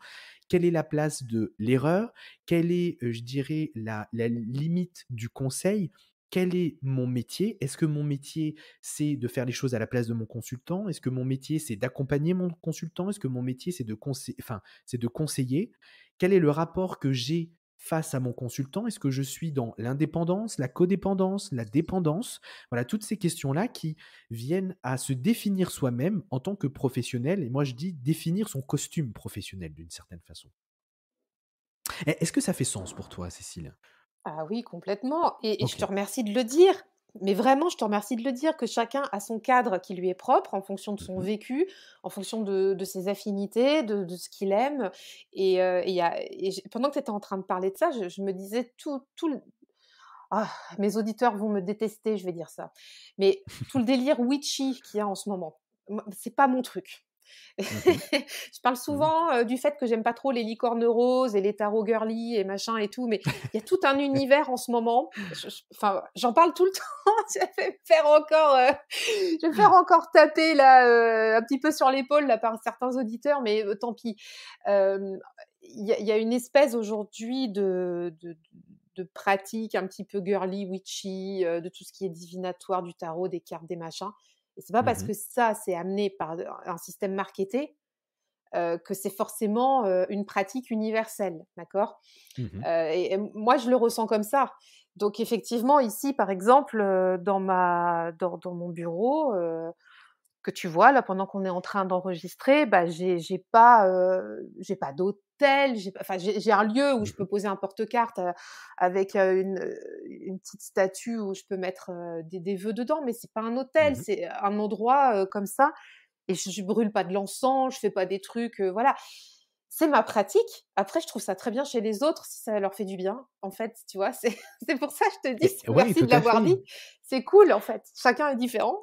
Quelle est la place de l'erreur? Quelle est, je dirais, la limite du conseil? Quel est mon métier? Est-ce que mon métier, c'est de faire les choses à la place de mon consultant? Est-ce que mon métier, c'est d'accompagner mon consultant? Est-ce que mon métier, c'est de conseiller? Quel est le rapport que j'ai face à mon consultant? Est-ce que je suis dans l'indépendance, la codépendance, la dépendance? Voilà, toutes ces questions-là qui viennent à se définir soi-même en tant que professionnel, et moi je dis définir son costume professionnel d'une certaine façon. Est-ce que ça fait sens pour toi, Cécile? Ah oui, complètement, et je te OK. remercie de le dire. Mais vraiment, je te remercie de le dire, que chacun a son cadre qui lui est propre en fonction de son Mmh. vécu, en fonction de ses affinités, de ce qu'il aime. Et il y a et j'ai pendant que tu étais en train de parler de ça, je me disais ah, mes auditeurs vont me détester, je vais dire ça. Mais tout le délire witchy qu'il y a en ce moment, moi, c'est pas mon truc. Mmh. Je parle Mmh. souvent, du fait que j'aime pas trop les licornes roses et les tarots girly et machin et tout, mais il y a tout un univers en ce moment. Enfin, j'en parle tout le temps. Je vais me faire encore, je vais me faire encore taper là, un petit peu sur l'épaule là par certains auditeurs, mais tant pis. Hem, il y a une espèce aujourd'hui de pratique un petit peu girly, witchy, de tout ce qui est divinatoire, du tarot, des cartes, des machins. Et c'est pas parce Mmh. que ça, c'est amené par un système marketé, que c'est forcément, une pratique universelle, d'accord? Mmh. Et moi, je le ressens comme ça. Donc effectivement, ici, par exemple, dans mon bureau, que tu vois là pendant qu'on est en train d'enregistrer, bah, j'ai pas d'hôtel, j'ai pas enfin j'ai un lieu où je peux Mmh. poser un porte-carte, avec, une petite statue où je peux mettre, des vœux dedans, mais c'est pas un hôtel, Mmh. c'est un endroit, comme ça et je brûle pas de l'encens, je fais pas des trucs, voilà. C'est ma pratique. Après, je trouve ça très bien chez les autres si ça leur fait du bien, en fait, tu vois? C'est c'est pour ça que je te dis, Et ouais, merci tout de à l'avoir fait. dit. C'est cool, en fait. Chacun est différent.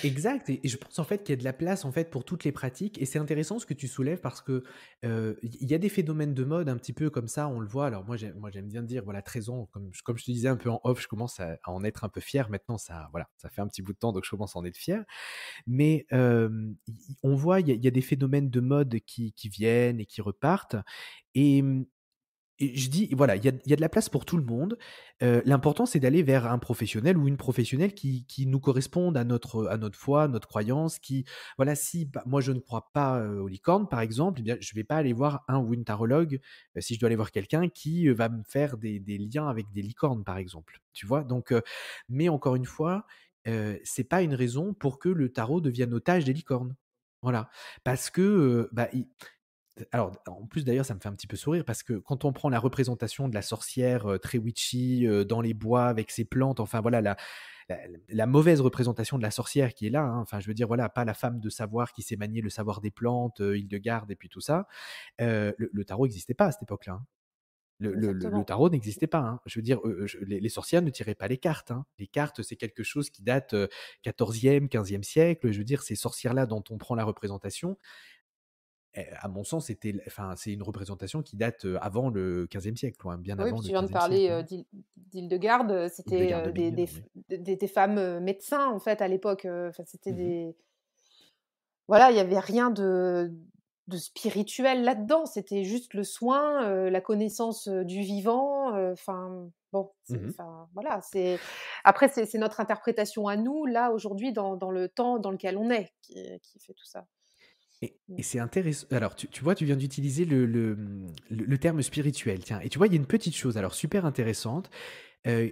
Exact, et je pense en fait qu'il y a de la place en fait pour toutes les pratiques, et c'est intéressant ce que tu soulèves parce que, il y a des phénomènes de mode un petit peu comme ça, on le voit. Alors moi j'aime bien dire, voilà, 13 ans, comme je te disais un peu en off, je commence à en être un peu fier maintenant, ça voilà, ça fait un petit bout de temps donc je commence à en être fier. Mais, i on voit, il y a des phénomènes de mode qui viennent et qui repartent, et et je dis, voilà, il y a de la place pour tout le monde. L'important, c'est d'aller vers un professionnel ou une professionnelle qui nous corresponde à notre foi, notre croyance, qui voilà, si bah, moi je ne crois pas, aux licornes, par exemple, eh bien, je vais pas aller voir un ou une tarologue, si je dois aller voir quelqu'un qui, va me faire des liens avec des licornes, par exemple, tu vois? Donc, mais encore une fois, c'est pas une raison pour que le tarot devienne otage des licornes. Voilà. Parce que, bah, i alors, en plus d'ailleurs, ça me fait un petit peu sourire parce que quand on prend la représentation de la sorcière, très witchy, dans les bois avec ses plantes, enfin voilà la la mauvaise représentation de la sorcière qui est là, hein, enfin je veux dire voilà, pas la femme de savoir qui sait manier le savoir des plantes, Hildegarde et puis tout ça. Le tarot n'existait pas à cette époque-là, hein. Le Exactement. tarot n'existait pas, hein. Je veux dire, je les sorcières ne tiraient pas les cartes, hein. Les cartes, c'est quelque chose qui date, 14e, 15e siècle. Je veux dire, ces sorcières-là dont on prend la représentation, à mon sens, c'est une représentation qui date, avant le 15e siècle, quoi, hein, bien Oui, avant puis le tu viens de 15e parler, siècle, hein. d'Hildegarde, c'était, Hildegarde de Bingen, oui. des femmes, médecins, en fait, à l'époque, enfin, c'était Mmh mh. des voilà, il y avait rien de spirituel là-dedans. C'était juste le soin, la connaissance, du vivant, enfin, bon, c'est Mmh. enfin, voilà, c'est après c'est notre interprétation à nous, là, aujourd'hui, dans le temps dans lequel on est, qui fait tout ça. Et Mmh. c'est intéressant. Alors tu vois, tu viens d'utiliser le terme spirituel, tiens, et tu vois, il y a une petite chose alors super intéressante,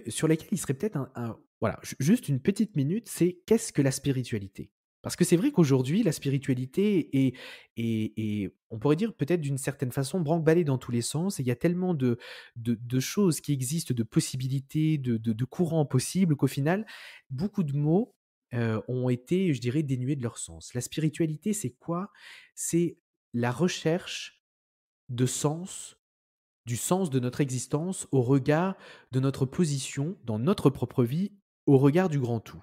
sur laquelle il serait peut-être un voilà, juste une petite minute, c'est qu'est-ce que la spiritualité? Parce que c'est vrai qu'aujourd'hui, la spiritualité est, on pourrait dire peut-être d'une certaine façon branque-ballée dans tous les sens, et il y a tellement de choses qui existent, de possibilités, de courants possibles qu'au final, beaucoup de mots, ont été, je dirais, dénués de leur sens. La spiritualité, c'est quoi? C'est la recherche de sens, du sens de notre existence au regard de notre position dans notre propre vie, au regard du grand tout.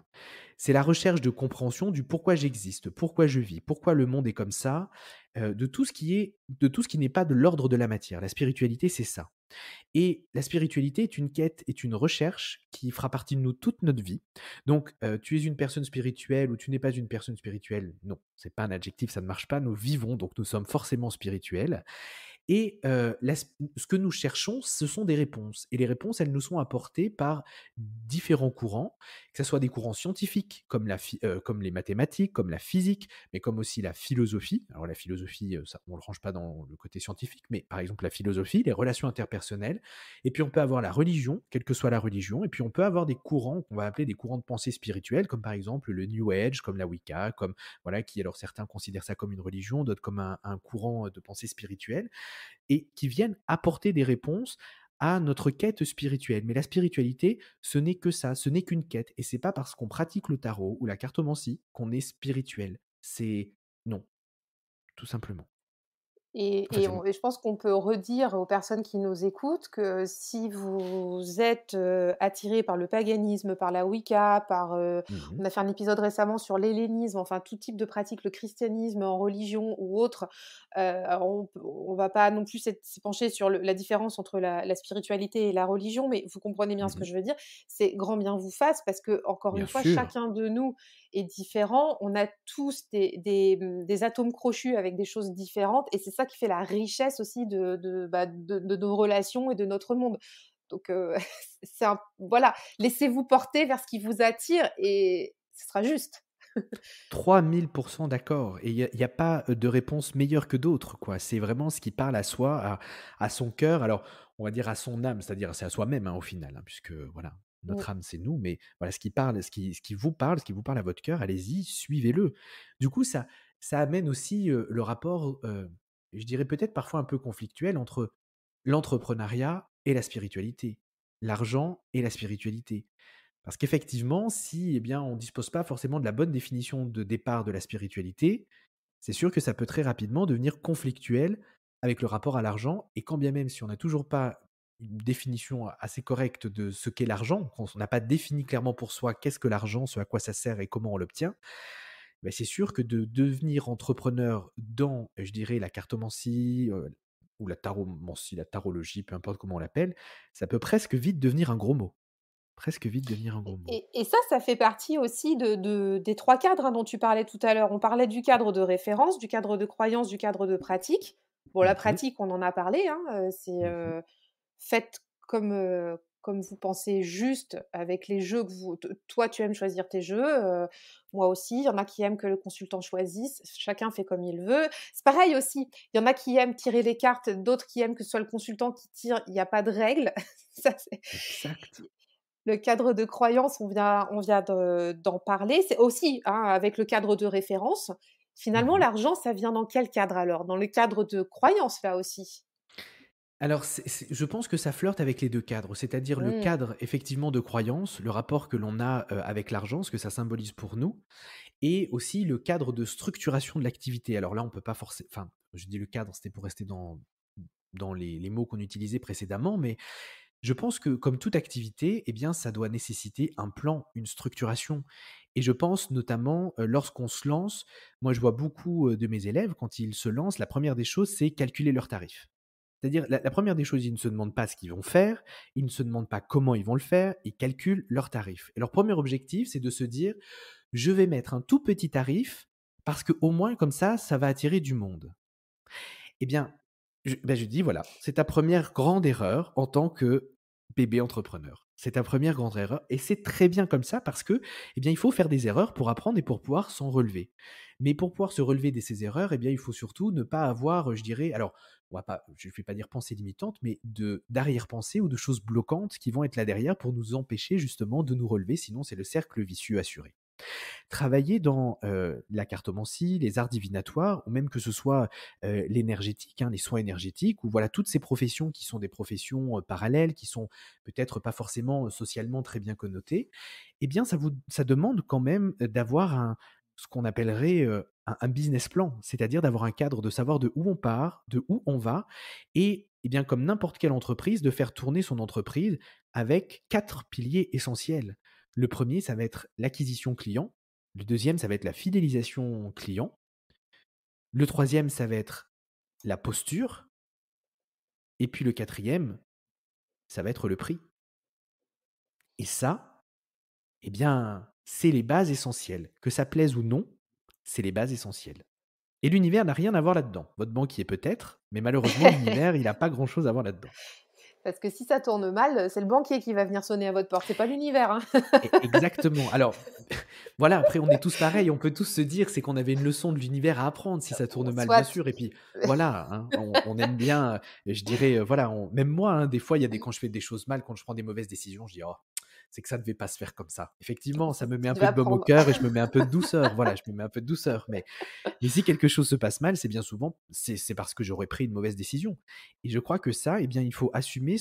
C'est la recherche de compréhension du pourquoi j'existe, pourquoi je vis, pourquoi le monde est comme ça, de tout ce qui n'est pas de l'ordre de la matière. La spiritualité, c'est ça. Et la spiritualité est une quête, est une recherche qui fera partie de nous toute notre vie. Donc, tu es une personne spirituelle ou tu n'es pas une personne spirituelle, non, c'est pas un adjectif, ça ne marche pas. Nous vivons, donc nous sommes forcément spirituels. Et ce que nous cherchons, ce sont des réponses. Et les réponses, elles nous sont apportées par différents courants, que ce soit des courants scientifiques comme les mathématiques, comme la physique, mais comme aussi la philosophie. Alors la philosophie, ça, on ne le range pas dans le côté scientifique, mais par exemple la philosophie, les relations interpersonnelles. Et puis on peut avoir la religion, quelle que soit la religion. Et puis on peut avoir des courants qu'on va appeler des courants de pensée spirituels, comme par exemple le New Age, comme la Wicca, comme voilà, qui alors certains considèrent ça comme une religion, d'autres comme un courant de pensée spirituelle, et qui viennent apporter des réponses à notre quête spirituelle. Mais la spiritualité, ce n'est que ça, ce n'est qu'une quête. Et c'est pas parce qu'on pratique le tarot ou la cartomancie qu'on est spirituel. C'est non, tout simplement. Et Vas-y. je pense qu'on peut redire aux personnes qui nous écoutent que si vous êtes, attirés par le paganisme, par la Wicca, Mmh. on a fait un épisode récemment sur l'hellénisme, enfin tout type de pratique, le christianisme en religion ou autre, on va pas non plus s'épancher sur la différence entre la spiritualité et la religion, mais vous comprenez bien ce que Mmh. je veux dire. C'est grand bien vous fasse parce que encore Bien une fois, sûr. chacun de nous est différent. On a tous des atomes crochus avec des choses différentes et c'est ça qui fait la richesse aussi de nos relations et de notre monde. Donc c'est un voilà, laissez-vous porter vers ce qui vous attire et ce sera juste. 3000 d'accord, et il y a pas, de réponse meilleure que d'autres, quoi. C'est vraiment ce qui parle à soi, à son cœur. Alors, on va dire à son âme, c'est-à-dire c'est à soi-même, hein, au final, hein, puisque voilà, Mmh. notre âme, c'est nous, mais voilà, ce qui vous parle à votre cœur, allez-y, suivez-le. Du coup, ça amène aussi, le rapport, je dirais peut-être parfois un peu conflictuel entre l'entrepreneuriat et la spiritualité, l'argent et la spiritualité. Parce qu'effectivement, si, eh bien, on ne dispose pas forcément de la bonne définition de départ de la spiritualité, c'est sûr que ça peut très rapidement devenir conflictuel avec le rapport à l'argent. Et quand bien même, si on n'a toujours pas une définition assez correcte de ce qu'est l'argent, qu'on n'a pas défini clairement pour soi qu'est-ce que l'argent, ce à quoi ça sert et comment on l'obtient, ben c'est sûr que de devenir entrepreneur dans, je dirais, la cartomancie, ou la taromancie, la tarologie, peu importe comment on l'appelle, ça peut presque vite devenir un gros mot. Presque vite devenir un gros mot. Et ça fait partie aussi des 3 cadres, hein, dont tu parlais tout à l'heure. On parlait du cadre de référence, du cadre de croyance, du cadre de pratique. Bon, la Mmh. pratique, on en a parlé, hein, Mmh. faites comme vous pensez juste avec les jeux que vous toi, tu aimes choisir tes jeux, moi aussi. Il y en a qui aiment que le consultant choisisse, chacun fait comme il veut. C'est pareil aussi, il y en a qui aiment tirer les cartes, d'autres qui aiment que ce soit le consultant qui tire, il y a pas de règle. Ça, c'est Exact. le cadre de croyance, d'en parler. C'est aussi, hein, avec le cadre de référence. Finalement, Mmh. l'argent, ça vient dans quel cadre alors? Dans le cadre de croyance, là aussi? Alors je pense que ça flirte avec les 2 cadres, c'est-à-dire le Mmh. cadre effectivement de croyance, le rapport que l'on a, avec l'argent, ce que ça symbolise pour nous, et aussi le cadre de structuration de l'activité. Alors là, on peut pas forcément, enfin, je dis le cadre, c'était pour rester dans les mots qu'on utilisait précédemment, mais je pense que comme toute activité, eh bien, ça doit nécessiter un plan, une structuration, et je pense notamment, lorsqu'on se lance, moi je vois beaucoup, de mes élèves quand ils se lancent, la première des choses, c'est calculer leurs tarifs. C'est-à-dire la 1re des choses, ils ne se demandent pas ce qu'ils vont faire, ils ne se demandent pas comment ils vont le faire, ils calculent leurs tarifs, et leur premier objectif, c'est de se dire: «Je vais mettre un tout petit tarif parce qu'au moins comme ça va attirer du monde». Eh bien, je dis: «Voilà, c'est ta première grande erreur en tant que bébé entrepreneur. C'est ta première grande erreur, et c'est très bien comme ça parce que, eh bien, il faut faire des erreurs pour apprendre et pour pouvoir s'en relever. Mais pour pouvoir se relever de ces erreurs, eh bien, il faut surtout ne pas avoir, je dirais, alors, on va pas je ne vais pas dire pensée limitante, mais de d'arrière-pensée ou de choses bloquantes qui vont être là derrière pour nous empêcher justement de nous relever, sinon c'est le cercle vicieux assuré. Travailler dans, la cartomancie, les arts divinatoires, ou même que ce soit, l'énergétique, hein, les soins énergétiques, ou voilà toutes ces professions qui sont des professions, parallèles, qui sont peut-être pas forcément, socialement très bien connotées, eh bien ça demande quand même, d'avoir ce qu'on appellerait, un business plan. C'est-à-dire d'avoir un cadre, de savoir de où on part, de où on va, et eh bien comme n'importe quelle entreprise, de faire tourner son entreprise avec 4 piliers essentiels. Le premier, ça va être l'acquisition client. Le deuxième, ça va être la fidélisation client. Le troisième, ça va être la posture. Et puis le quatrième, ça va être le prix. Et ça, eh bien, c'est les bases essentielles. Que ça plaise ou non, c'est les bases essentielles. Et l'univers n'a rien à voir là-dedans. Votre banquier peut-être, mais malheureusement, l'univers, il n'a pas grand-chose à voir là-dedans. Parce que si ça tourne mal, c'est le banquier qui va venir sonner à votre porte, c'est pas l'univers, hein. Exactement. Alors, voilà, après on est tous pareils, on peut tous se dire, c'est qu'on avait une leçon de l'univers à apprendre si ça tourne mal, bien Soit. sûr, et puis voilà, hein, on aime bien, je dirais, voilà, même moi, hein, des fois, il y a des quand je fais des choses mal, quand je prends des mauvaises décisions, je dis: «Oh, c'est que ça ne devait pas se faire comme ça». Effectivement, ça me met Tu un devais peu de baume au apprendre. cœur et je me mets un peu de douceur, voilà, je me mets un peu de douceur, mais si quelque chose se passe mal, c'est bien souvent, c'est parce que j'aurais pris une mauvaise décision, et je crois que ça, eh bien, il faut assumer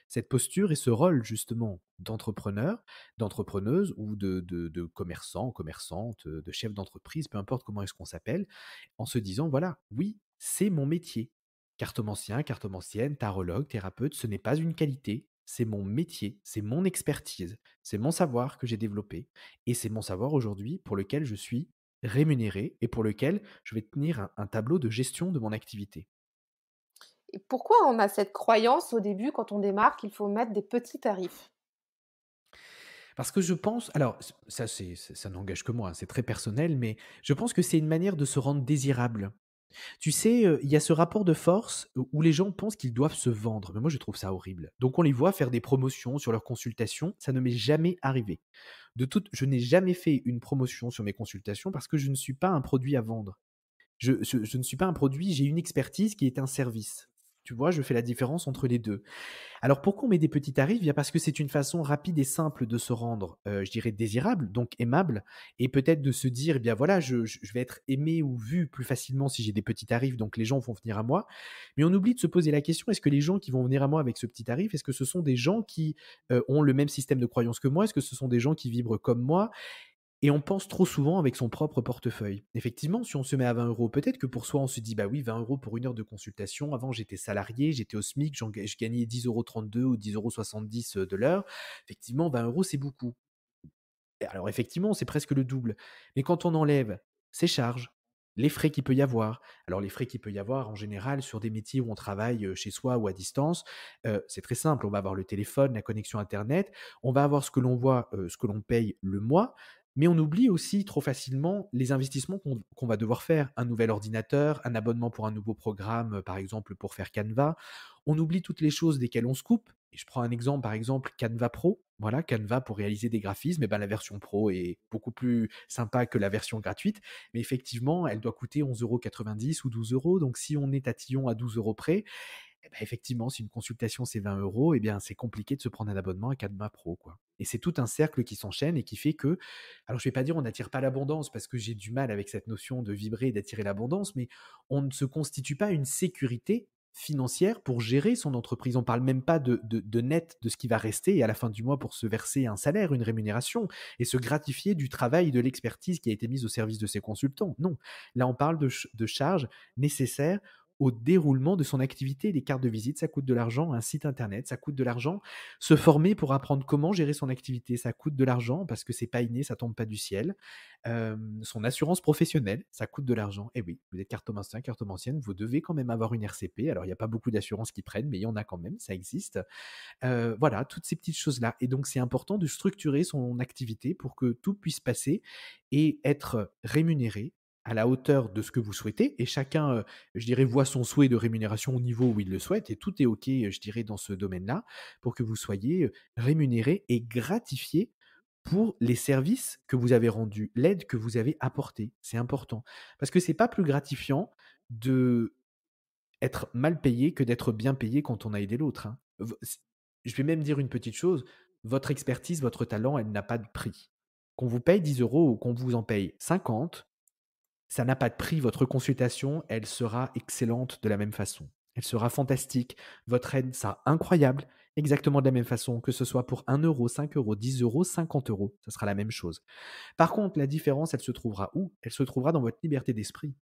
cette posture et ce rôle justement d'entrepreneur, d'entrepreneuse, ou de commerçant, commerçante, de chef d'entreprise, peu importe comment est-ce qu'on s'appelle, en se disant: «Voilà, oui, c'est mon métier. Cartomancien, cartomancienne, tarologue, thérapeute, ce n'est pas une qualité, c'est mon métier, c'est mon expertise, c'est mon savoir que j'ai développé et c'est mon savoir aujourd'hui pour lequel je suis rémunéré et pour lequel je vais tenir un tableau de gestion de mon activité. Et pourquoi on a cette croyance au début quand on démarre qu'il faut mettre des petits tarifs? Parce que je pense alors ça ça n'engage que moi, hein, c'est très personnel, mais je pense que c'est une manière de se rendre désirable. Tu sais, il y a ce rapport de force où les gens pensent qu'ils doivent se vendre, mais moi je trouve ça horrible. Donc on les voit faire des promotions sur leurs consultations, ça ne m'est jamais arrivé. Je n'ai jamais fait une promotion sur mes consultations parce que je ne suis pas un produit à vendre. Je ne suis pas un produit, j'ai une expertise qui est un service. Tu vois? Je fais la différence entre les 2. Alors pourquoi on met des petits tarifs? Bien parce que c'est une façon rapide et simple de se rendre, je dirais désirable, donc aimable et peut-être de se dire: «Eh bien voilà, je vais être aimé ou vu plus facilement si j'ai des petits tarifs, donc les gens vont venir à moi». Mais on oublie de se poser la question: «Est-ce que les gens qui vont venir à moi avec ce petit tarif, est-ce que ce sont des gens qui, ont le même système de croyance que moi? Est-ce que ce sont des gens qui vibrent comme moi?» Et on pense trop souvent avec son propre portefeuille. Effectivement, si on se met à 20 €, peut-être que pour soi, on se dit: «Bah oui, 20 € pour 1 heure de consultation. Avant, j'étais salarié, j'étais au SMIC, je gagnais 10,32 € ou 10,70 € de l'heure. Effectivement, 20 € c'est beaucoup». Et alors effectivement, c'est presque le double. Mais quand on enlève ses charges, les frais qu'il peut y avoir, alors les frais qu'il peut y avoir en général sur des métiers où on travaille, chez soi ou à distance, c'est très simple. On va avoir le téléphone, la connexion internet, on va avoir ce que l'on voit, ce que l'on paye le mois, mais on oublie aussi trop facilement les investissements qu'on va devoir faire. Un nouvel ordinateur, un abonnement pour un nouveau programme, par exemple pour faire Canva. On oublie toutes les choses desquelles on se coupe et je prends un exemple, par exemple Canva Pro. Voilà, Canva pour réaliser des graphismes et ben, la version pro est beaucoup plus sympa que la version gratuite. Mais effectivement, elle doit coûter 11,90 € ou 12 €. Donc si on est tatillon à 12 € près, eh ben, effectivement, si une consultation c'est 20 €, eh bien, c'est compliqué de se prendre un abonnement à Canva Pro, quoi. Et c'est tout un cercle qui s'enchaîne et qui fait que, alors je vais pas dire on n'attire pas l'abondance parce que j'ai du mal avec cette notion de vibrer et d'attirer l'abondance, mais on ne se constitue pas une sécurité financière pour gérer son entreprise. On parle même pas de net, de ce qui va rester à la fin du mois pour se verser un salaire, une rémunération et se gratifier du travail et de l'expertise qui a été mise au service de ses consultants. Non, là on parle de charges nécessaires au déroulement de son activité. Les cartes de visite, ça coûte de l'argent, un site internet, ça coûte de l'argent. Se former pour apprendre comment gérer son activité, ça coûte de l'argent parce que c'est pas inné, ça tombe pas du ciel. Son assurance professionnelle, ça coûte de l'argent. Et oui, vous êtes cartomancien, cartomancienne, vous devez quand même avoir une RCP. Alors il y a pas beaucoup d'assurances qui prennent, mais il y en a quand même, ça existe. Voilà, toutes ces petites choses-là et donc c'est important de structurer son activité pour que tout puisse passer et être rémunéré à la hauteur de ce que vous souhaitez et chacun, je dirais, voit son souhait de rémunération au niveau où il le souhaite et tout est OK, je dirais, dans ce domaine-là pour que vous soyez, rémunéré et gratifié pour les services que vous avez rendus, l'aide que vous avez apportée. C'est important parce que c'est pas plus gratifiant de être mal payé que d'être bien payé quand on a aidé l'autre, hein. Je vais même dire une petite chose, votre expertise, votre talent, elle n'a pas de prix. Qu'on vous paye 10 € ou qu'on vous en paye 50, ça n'a pas de prix. Votre consultation, elle sera excellente de la même façon. Elle sera fantastique. Votre aide sera incroyable, exactement de la même façon, que ce soit pour 1 €, 5 €, 10 €, 50 €, ça sera la même chose. Par contre, la différence, elle se trouvera où? Elle se trouvera dans votre liberté d'esprit.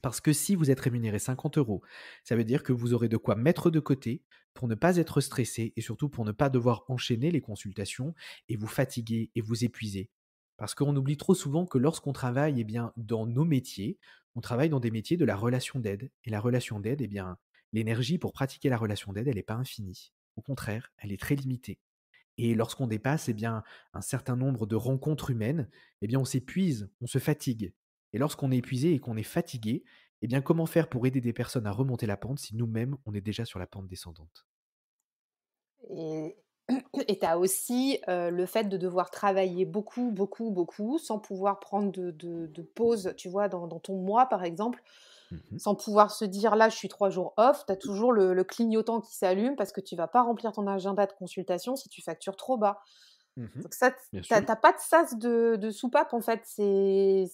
Parce que si vous êtes rémunéré 50 €, ça veut dire que vous aurez de quoi mettre de côté pour ne pas être stressé et surtout pour ne pas devoir enchaîner les consultations et vous fatiguer et vous épuiser. Parce qu'on oublie trop souvent que lorsqu'on travaille, eh bien, dans nos métiers, on travaille dans des métiers de la relation d'aide. Et la relation d'aide, eh bien, l'énergie pour pratiquer la relation d'aide, elle n'est pas infinie. Au contraire, elle est très limitée. Et lorsqu'on dépasse, eh bien, un certain nombre de rencontres humaines, eh bien, on s'épuise, on se fatigue. Et lorsqu'on est épuisé et qu'on est fatigué, eh bien, comment faire pour aider des personnes à remonter la pente si nous-mêmes, on est déjà sur la pente descendante? Et et tu as aussi, le fait de devoir travailler beaucoup, beaucoup, beaucoup, sans pouvoir prendre de pause, tu vois? Dans ton mois, par exemple, Mmh. sans pouvoir se dire: «Là, je suis 3 jours off», tu as toujours le clignotant qui s'allume parce que tu vas pas remplir ton agenda de consultation si tu factures trop bas. Mmh. Donc ça, Bien tu as sûr. pas de sas de soupape, en fait. C'est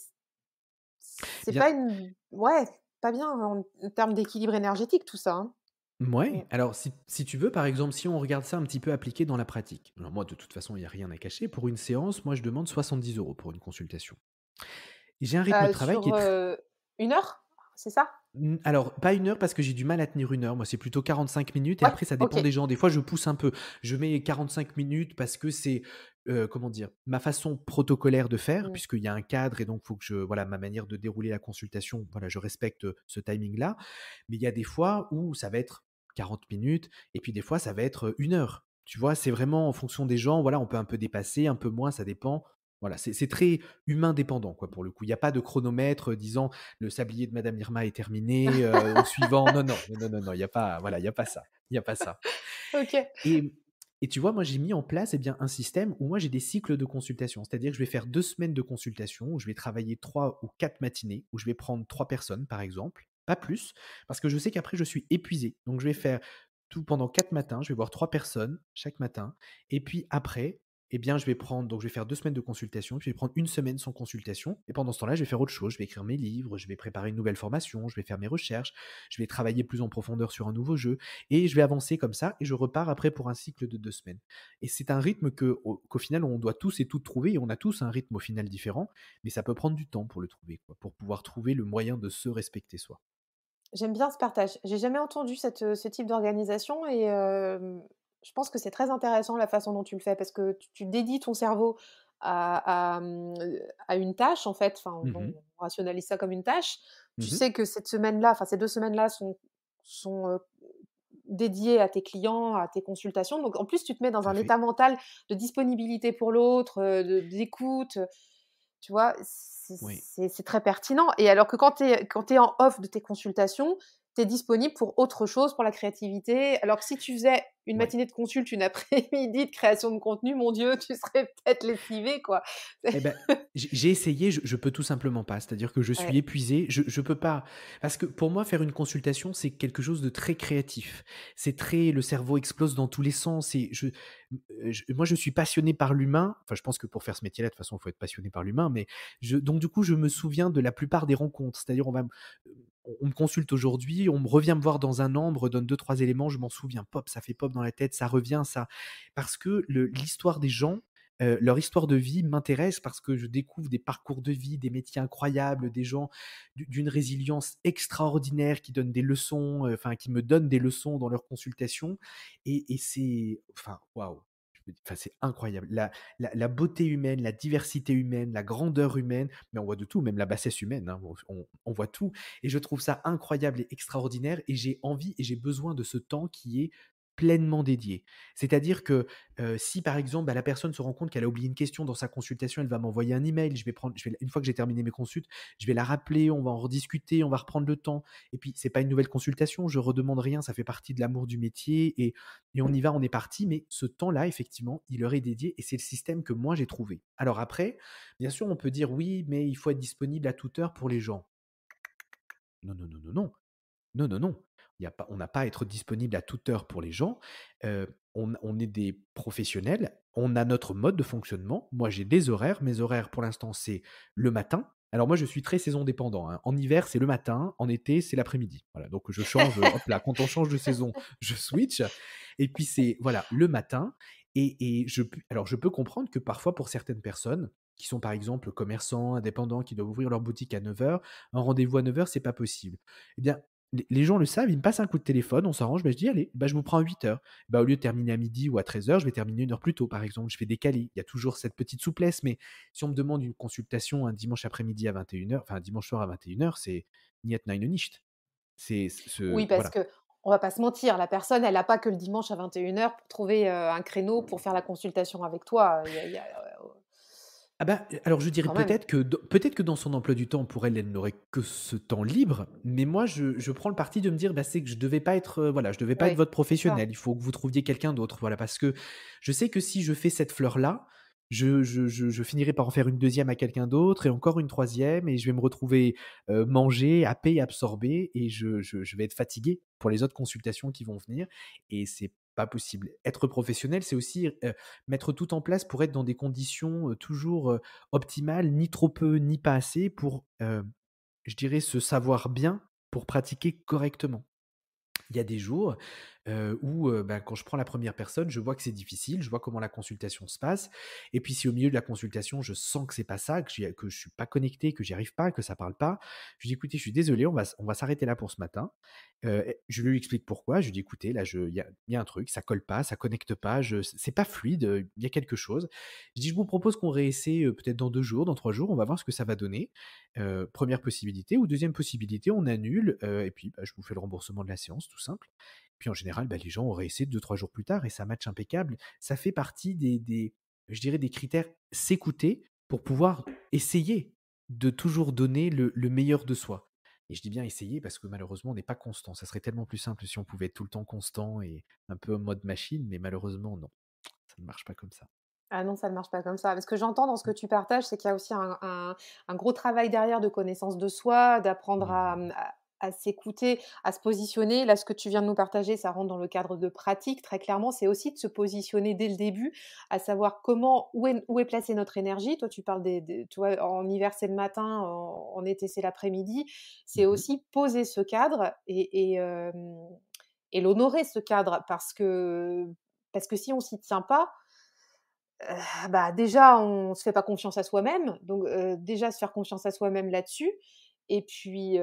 Bien pas une ouais, pas bien en termes d'équilibre énergétique tout ça, hein. Mmh. ouais, alors si tu veux, par exemple, si on regarde ça un petit peu appliqué dans la pratique. Alors moi, de toute façon, il y a rien à cacher. Pour une séance, moi, je demande 70 € pour une consultation. J'ai un rythme de travail qui Sur, est tr 1 heure? C'est ça? Alors pas 1 heure parce que j'ai du mal à tenir 1 heure. Moi, c'est plutôt 45 minutes et Ouais, après ça OK. dépend des gens. Des fois, je pousse un peu. Je mets 45 minutes parce que c'est, comment dire? Ma façon protocolaire de faire Mmh. puisqu'il y a un cadre et donc faut que je voilà, ma manière de dérouler la consultation, voilà, je respecte, ce timing-là. Mais il y a des fois où ça va être 40 minutes et puis des fois ça va être, 1 heure. Tu vois? C'est vraiment en fonction des gens. Voilà, on peut un peu dépasser, un peu moins, ça dépend. Voilà, c'est très humain dépendant, quoi, pour le coup. Il y a pas de chronomètre, disant: «Le sablier de madame Irma est terminé, au suivant». Non, non, non, non, non, non, il y a pas voilà, il y a pas ça, il y a pas ça. OK. Et et tu vois, moi, j'ai mis en place, eh bien, un système où moi, j'ai des cycles de consultation. C'est-à-dire que je vais faire 2 semaines de consultation, où je vais travailler 3 ou 4 matinées, où je vais prendre 3 personnes, par exemple, pas plus, parce que je sais qu'après je suis épuisé. Donc je vais faire tout pendant 4 matins, je vais voir 3 personnes chaque matin et puis après, eh bien, je vais faire 2 semaines de consultation, puis je vais prendre 1 semaine sans consultation et pendant ce temps-là, je vais faire autre chose. Je vais écrire mes livres, je vais préparer une nouvelle formation, je vais faire mes recherches, je vais travailler plus en profondeur sur un nouveau jeu et je vais avancer comme ça et je repars après pour un cycle de 2 semaines. Et c'est un rythme qu'au final, on doit tous et toutes trouver et on a tous un rythme au final différent, mais ça peut prendre du temps pour le trouver, quoi, pour pouvoir trouver le moyen de se respecter soi. J'aime bien ce partage. J'ai jamais entendu ce type d'organisation et je pense que c'est très intéressant la façon dont tu le fais parce que tu dédies ton cerveau à une tâche en fait, enfin Mmh bon, mh. on rationalise ça comme une tâche. Tu Mmh. sais que cette semaine-là, enfin ces 2 semaines-là sont dédiées à tes clients, à tes consultations, donc en plus tu te mets Tout dans à un fait. état mental de disponibilité pour l'autre, d'écoute, tu vois? Oui. C'est très pertinent et alors que quand tu es en off de tes consultations, tu es disponible pour autre chose, pour la créativité. Alors que si tu faisais une Ouais. matinée de consulte, une après-midi de création de contenu, mon Dieu, tu serais peut-être lessivé, quoi. Eh ben, j'ai essayé, je peux tout simplement pas. C'est-à-dire que je suis Ouais, épuisé, je peux pas parce que pour moi, faire une consultation, c'est quelque chose de très créatif. C'est très le cerveau explose dans tous les sens et moi, je suis passionné par l'humain. Enfin, je pense que pour faire ce métier-là, de toute façon, il faut être passionné par l'humain, mais donc du coup, je me souviens de la plupart des rencontres. C'est-à-dire, on me consulte aujourd'hui, on me revient me voir dans un an, on me redonne 2 3 éléments, je m'en souviens, pop, ça fait pop dans la tête, ça revient, ça parce que l'histoire des gens, leur histoire de vie m'intéresse parce que je découvre des parcours de vie, des métiers incroyables, des gens d'une résilience extraordinaire qui donnent des leçons, enfin qui me donnent des leçons dans leurs consultations et c'est enfin waouh! Je me dis enfin c'est incroyable. La beauté humaine, la diversité humaine, la grandeur humaine, mais on voit de tout, même la bassesse humaine, hein, on voit tout et je trouve ça incroyable et extraordinaire et j'ai envie et j'ai besoin de ce temps qui est pleinement dédié. C'est-à-dire que si par exemple, bah, la personne se rend compte qu'elle a oublié une question dans sa consultation, elle va m'envoyer un email, je vais une fois que j'ai terminé mes consultes, je vais la rappeler, on va en rediscuter, on va reprendre le temps et puis c'est pas une nouvelle consultation, je redemande rien, ça fait partie de l'amour du métier et on y va, on est parti, mais ce temps-là, effectivement, il leur est dédié et c'est le système que moi j'ai trouvé. Alors après, bien sûr, on peut dire: «Oui, mais il faut être disponible à toute heure pour les gens». Non, non, non, non, non. Non, non, non. Il y a pas on n'a pas à être disponible à toute heure pour les gens. On est des professionnels, on a notre mode de fonctionnement. Moi, j'ai des horaires. Mes horaires, pour l'instant, c'est le matin. Alors moi, je suis très saison dépendant, hein. En hiver, c'est le matin, en été, c'est l'après-midi. Voilà, donc je change, hop là, quand on change de saison, je switch et puis c'est voilà, le matin et je peux comprendre que parfois, pour certaines personnes qui sont, par exemple, commerçants, indépendants, qui doivent ouvrir leur boutique à 9 heures, un rendez-vous à 9 heures, c'est pas possible. Eh bien, les gens le savent, ils me passent un coup de téléphone, on s'arrange, bah, je dis: «Allez, bah, je vous prends à 8 heures». Bah, au lieu de terminer à midi ou à 13 heures, je vais terminer 1 heure plus tôt, par exemple. Je vais décaler. Il y a toujours cette petite souplesse, mais si on me demande une consultation un dimanche après-midi à 21 heures, enfin un dimanche soir à 21 heures, c'est niet nein nicht. C'est ce Oui, parce voilà. qu'on va pas se mentir, la personne, elle a pas que le dimanche à 21 heures pour trouver, un créneau pour faire la consultation avec toi. Il y a, Ah bah, alors je dirais quand même. peut-être que dans son emploi du temps, pour elle, elle n'aurait que ce temps libre, mais moi je prends le parti de me dire: «Bah, c'est que je devais pas être, voilà, je devais pas être Oui, votre c'est ça. professionnel, il faut que vous trouviez quelqu'un d'autre». Voilà, parce que je sais que si je fais cette fleur-là, je finirai par en faire une deuxième à quelqu'un d'autre et encore une troisième et je vais me retrouver, mangé, happé, absorbé et je vais être fatigué pour les autres consultations qui vont venir et c'est pas possible. Être professionnel, c'est aussi, mettre tout en place pour être dans des conditions, toujours, optimales, ni trop peu, ni pas assez pour, je dirais se savoir bien pour pratiquer correctement. Il y a des jours, où, bah, quand je prends la première personne, je vois que c'est difficile, je vois comment la consultation se passe et puis si au milieu de la consultation, je sens que c'est pas ça, que je suis pas connecté, que j'y arrive pas, que ça parle pas, je lui dis: «Écoutez, je suis désolé, on va s'arrêter là pour ce matin». Je lui explique pourquoi, je lui dis: «Écoutez, là, il y a un truc, ça colle pas, ça connecte pas, c'est pas fluide, il y a quelque chose». Je dis: «Je vous propose qu'on réessaie, peut-être dans 2 jours, dans 3 jours, on va voir ce que ça va donner». 1re possibilité ou deuxième possibilité, on annule, et puis, bah, je vous fais le remboursement de la séance, tout simple. Puis en général, bah, les gens auraient essayé 2-3 jours plus tard et ça match impeccable. Ça fait partie des je dirais des critères s'écouter pour pouvoir essayer de toujours donner le meilleur de soi. Et je dis bien essayer parce que malheureusement on n'est pas constant. Ça serait tellement plus simple si on pouvait être tout le temps constant et un peu en mode machine, mais malheureusement non, ça ne marche pas comme ça. Ah non, ça ne marche pas comme ça. Mais ce que j'entends dans ce que tu partages, c'est qu'il y a aussi un gros travail derrière de connaissance de soi, d'apprendre à, Mmh. à s'écouter, à se positionner. Là, ce que tu viens de nous partager, ça rentre dans le cadre de pratique. Très clairement, c'est aussi de se positionner dès le début, à savoir comment, où est placée notre énergie. Toi, tu parles tu vois, en hiver, c'est le matin, en été, c'est l'après-midi. C'est Mmh. aussi poser ce cadre et l'honorer, ce cadre, parce que si on s'y tient pas, bah, déjà, on se fait pas confiance à soi-même, donc déjà se faire confiance à soi-même là-dessus et puis,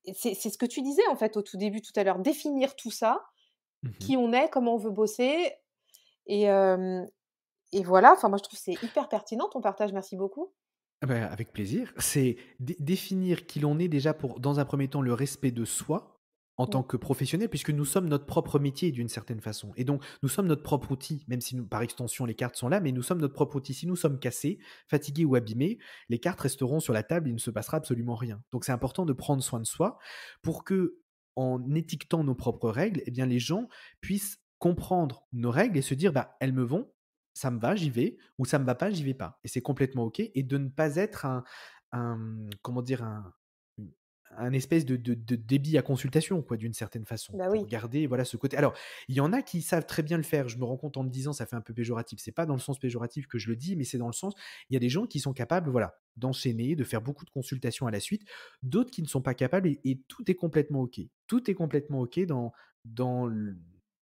et c'est ce que tu disais, en fait, au tout début, tout à l'heure, définir tout ça, Mmh. qui on est, comment on veut bosser et hem et voilà, enfin, moi, je trouve que c'est hyper pertinent ton partage, merci beaucoup. Ah bah, avec plaisir. C'est définir qui l'on est déjà pour, dans un premier temps, le respect de soi en tant Mmh. que professionnel, puisque nous sommes notre propre métier d'une certaine façon. Et donc, nous sommes notre propre outil, même si nous, par extension, les cartes sont là, mais nous sommes notre propre outil. Si nous sommes cassés, fatigués ou abîmés, les cartes resteront sur la table, il ne se passera absolument rien. Donc, c'est important de prendre soin de soi pour que, en étiquetant nos propres règles, eh bien, les gens puissent comprendre nos règles et se dire, bah, elles me vont, ça me va, j'y vais, ou ça me va pas, j'y vais pas. Et c'est complètement OK et de ne pas être comment dire? Un espèce de débit à consultation quoi, d'une certaine façon, Bah, pour oui. garder, voilà, ce côté alors, il y en a qui savent très bien le faire. Je me rends compte en le disant, ça fait un peu péjoratif. C'est pas dans le sens péjoratif que je le dis, mais c'est dans le sens, il y a des gens qui sont capables, voilà, d'enchaîner, de faire beaucoup de consultations à la suite, d'autres qui ne sont pas capables et tout est complètement OK. Tout est complètement OK dans l